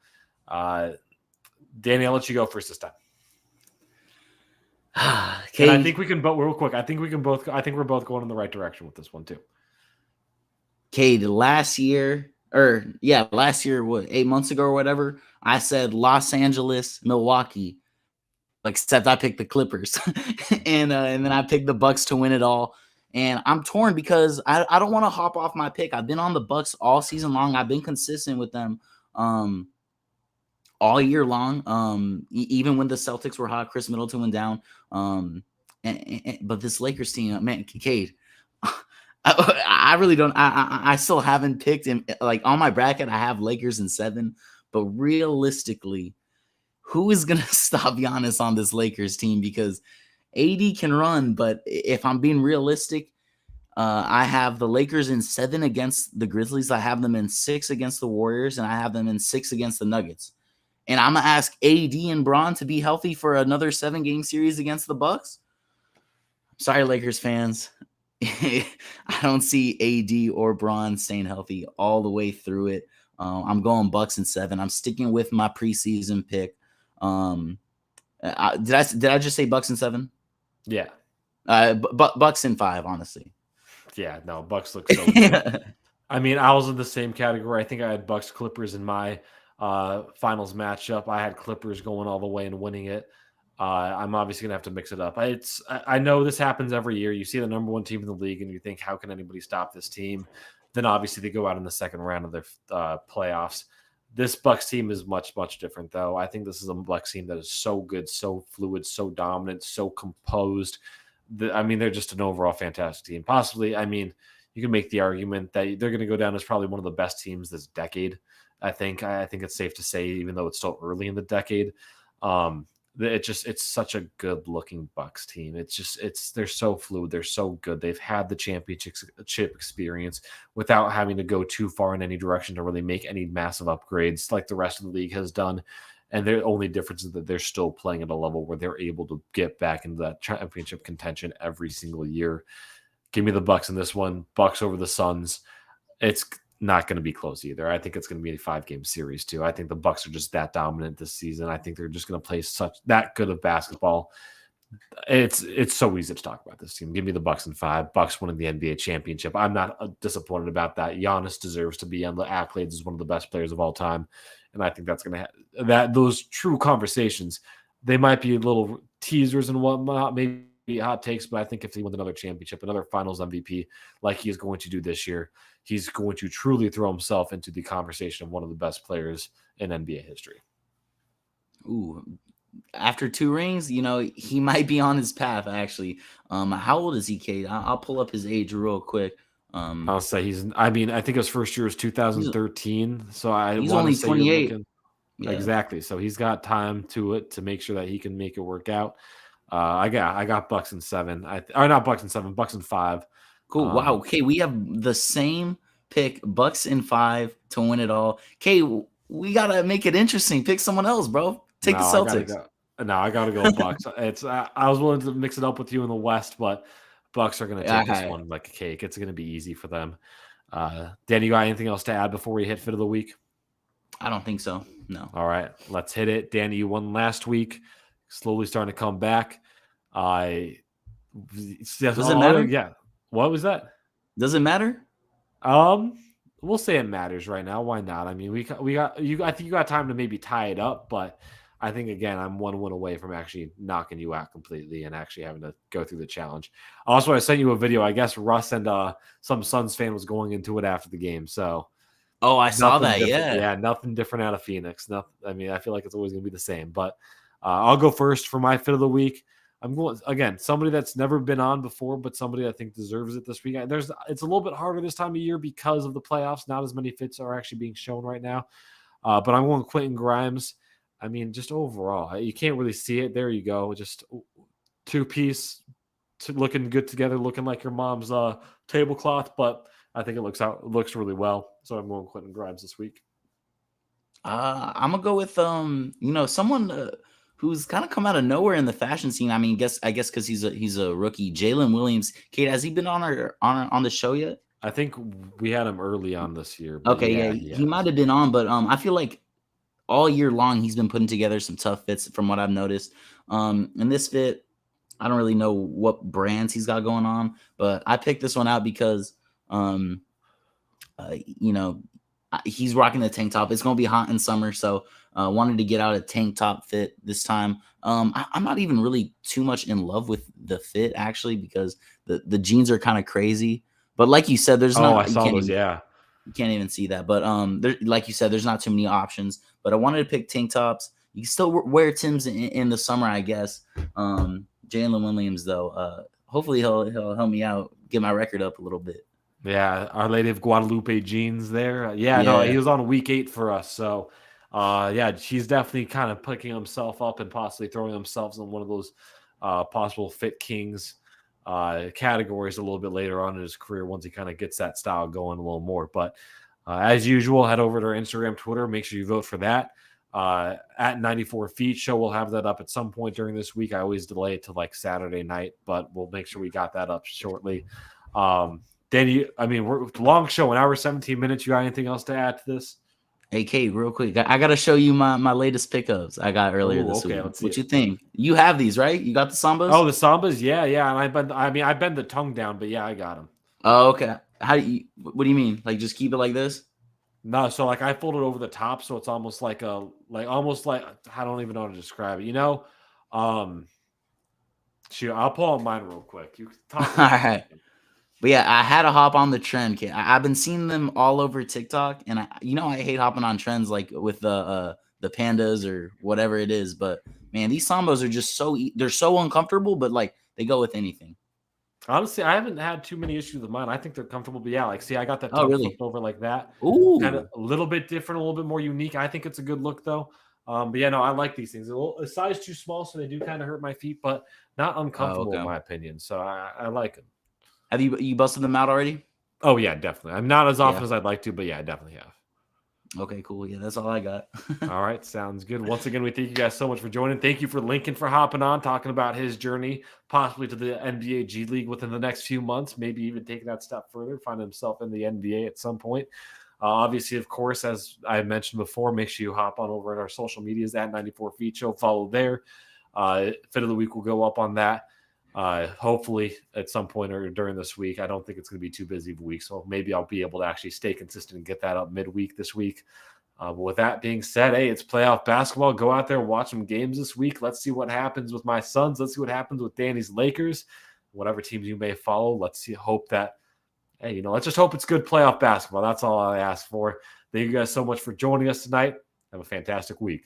Danny, I'll let you go first this time. And I think we can, but real quick, I think we're both going in the right direction with this one too. Kade, last year, what, 8 months ago or whatever, I said Los Angeles, Milwaukee, except I picked the Clippers, and then I picked the Bucks to win it all. And I'm torn because I don't want to hop off my pick. I've been on the Bucks all season long. I've been consistent with them all year long. Even when the Celtics were hot, Chris Middleton went down. But this Lakers team, man, Kade, I really don't. I still haven't picked him. Like on my bracket, I have Lakers in 7. But realistically, who is gonna stop Giannis on this Lakers team? Because AD can run, but if I'm being realistic, I have the Lakers in 7 against the Grizzlies. I have them in 6 against the Warriors, and I have them in 6 against the Nuggets. And I'm gonna ask AD and Braun to be healthy for another 7-game series against the Bucks. Sorry, Lakers fans. I don't see AD or Braun staying healthy all the way through it. I'm going Bucks in 7. I'm sticking with my preseason pick. Did I just say Bucks in 7? Yeah. Bucks in 5, honestly. Yeah, no, Bucks look so good. I mean, I was in the same category. I think I had Bucks Clippers in my finals matchup. I had Clippers going all the way and winning it. I'm obviously gonna have to mix it up. I know this happens every year. You see the number 1 team in the league, and you think, how can anybody stop this team? Then obviously they go out in the second round of their playoffs. This Bucks team is much, much different, though. I think this is a Bucks team that is so good, so fluid, so dominant, so composed. They're just an overall fantastic team. Possibly, you can make the argument that they're going to go down as probably one of the best teams this decade. I think it's safe to say, even though it's still early in the decade. It's such a good looking Bucks team. They're so fluid. They're so good. They've had the championship experience without having to go too far in any direction to really make any massive upgrades like the rest of the league has done. And the only difference is that they're still playing at a level where they're able to get back into that championship contention every single year. Give me the Bucks in this one. Bucks over the Suns. It's not going to be close either. I think it's going to be a 5-game series too. I think the Bucks are just that dominant this season. I think they're just going to play that good of basketball. It's so easy to talk about this team. Give me the Bucks in 5. Bucks winning the NBA championship. I'm not disappointed about that. Giannis deserves to be on the accolades as one of the best players of all time, and I think that's going to those true conversations. They might be little teasers and whatnot, maybe hot takes, but I think if he wins another championship, another Finals MVP, like he is going to do this year, he's going to truly throw himself into the conversation of one of the best players in NBA history. Ooh, after 2 rings, he might be on his path, actually. How old is he, Kade? I'll pull up his age real quick. I'll say I think his first year was 2013. So he's only 28. Yeah. Exactly. So he's got time to make sure that he can make it work out. I got Bucks in 7. Not Bucks in 7, Bucks in 5. Cool. Wow. Okay, we have the same pick, Bucks in 5 to win it all. Okay, we gotta make it interesting. Pick someone else, bro. Take the Celtics. I gotta go Bucks. I was willing to mix it up with you in the West, but Bucks are gonna take this one like a cake. It's gonna be easy for them. Dan, you got anything else to add before we hit Fit of the Week? I don't think so. No. All right, let's hit it. Danny, you won last week. slowly starting to come back. I Does it matter? Yeah. What was that? Does it matter? We'll say it matters right now. Why not? I mean, we got you. I think you got time to maybe tie it up, but I think again, I'm 1 win away from actually knocking you out completely and actually having to go through the challenge. Also, I sent you a video. I guess Russ and some Suns fan was going into it after the game. So Oh, I saw that. different. Yeah. Nothing different out of Phoenix. Nothing. I mean, I feel like it's always going to be the same. But I'll go first for my fit of the week. I'm going again, somebody that's never been on before, but somebody I think deserves it this week. It's a little bit harder this time of year because of the playoffs. Not as many fits are actually being shown right now. But I'm going Quentin Grimes. I mean, just overall, you can't really see it. There you go. Just two-piece, looking good together, looking like your mom's tablecloth. But I think it looks really well. So I'm going Quentin Grimes this week. I'm gonna go with someone who's kind of come out of nowhere in the fashion scene. I mean, I guess because he's a rookie, Jalen Williams. Kate, has he been on the show yet? I think we had him early on this year. Okay, yeah, he might have been on, but I feel like all year long he's been putting together some tough fits from what I've noticed. And this fit, I don't really know what brands he's got going on, but I picked this one out because he's rocking the tank top. It's going to be hot in summer, so wanted to get out a tank top fit this time. I'm not even really too much in love with the fit, actually, because the jeans are kind of crazy. But like you said, there's I saw those, yeah. You can't even see that. But like you said, there's not too many options. But I wanted to pick tank tops. You can still wear Timbs in the summer, I guess. Jalen Williams, though, hopefully he'll help me out, get my record up a little bit. Yeah, Our Lady of Guadalupe jeans there. No, he was on week 8 for us. So, he's definitely kind of picking himself up and possibly throwing himself in one of those possible Fit Kings categories a little bit later on in his career once he kind of gets that style going a little more. But as usual, head over to our Instagram, Twitter. Make sure you vote for that. At 94 Feet Show, we'll have that up at some point during this week. I always delay it to like Saturday night, but we'll make sure we got that up shortly. Danny, we're long show, an hour 17 minutes. You got anything else to add to this? Hey, Kate, real quick, I got to show you my latest pickups I got earlier this week. What you think? You have these, right? You got the Sambas? Oh, the Sambas, yeah. And I bend the tongue down, but yeah, I got them. Oh, okay. What do you mean? Like just keep it like this? No, so like I fold it over the top, so it's almost like I don't even know how to describe it. Shoot, I'll pull out mine real quick. You talk. All right. But yeah, I had to hop on the trend, kid. I've been seeing them all over TikTok, and I hate hopping on trends like with the pandas or whatever it is. But man, these Sambas are just they're so uncomfortable, but like they go with anything. Honestly, I haven't had too many issues with mine. I think they're comfortable. But yeah, like see, I got that really? flipped over like that. Ooh, kind of a little bit different, a little bit more unique. I think it's a good look though. But yeah, no, I like these things. A size too small, so they do kind of hurt my feet, but not uncomfortable in my opinion. So I like them. Have you busted them out already? Oh yeah, definitely. I'm not as often as I'd like to, but yeah, I definitely have. Okay, cool. Yeah, that's all I got. All right, sounds good. Once again, we thank you guys so much for joining. Thank you for Lincoln for hopping on, talking about his journey, possibly to the NBA G League within the next few months, maybe even taking that step further, find himself in the NBA at some point. Obviously, of course, as I mentioned before, make sure you hop on over at our social medias at 94 Feet Show. Follow there. Fit of the week will go up on that. Hopefully at some point or during this week. I don't think it's going to be too busy of a week, so maybe I'll be able to actually stay consistent and get that up midweek this week. But with that being said, hey, it's playoff basketball. Go out there and watch some games this week. Let's see what happens with my Suns. Let's see what happens with Danny's Lakers. Whatever teams you may follow, let's just hope it's good playoff basketball. That's all I ask for. Thank you guys so much for joining us tonight. Have a fantastic week.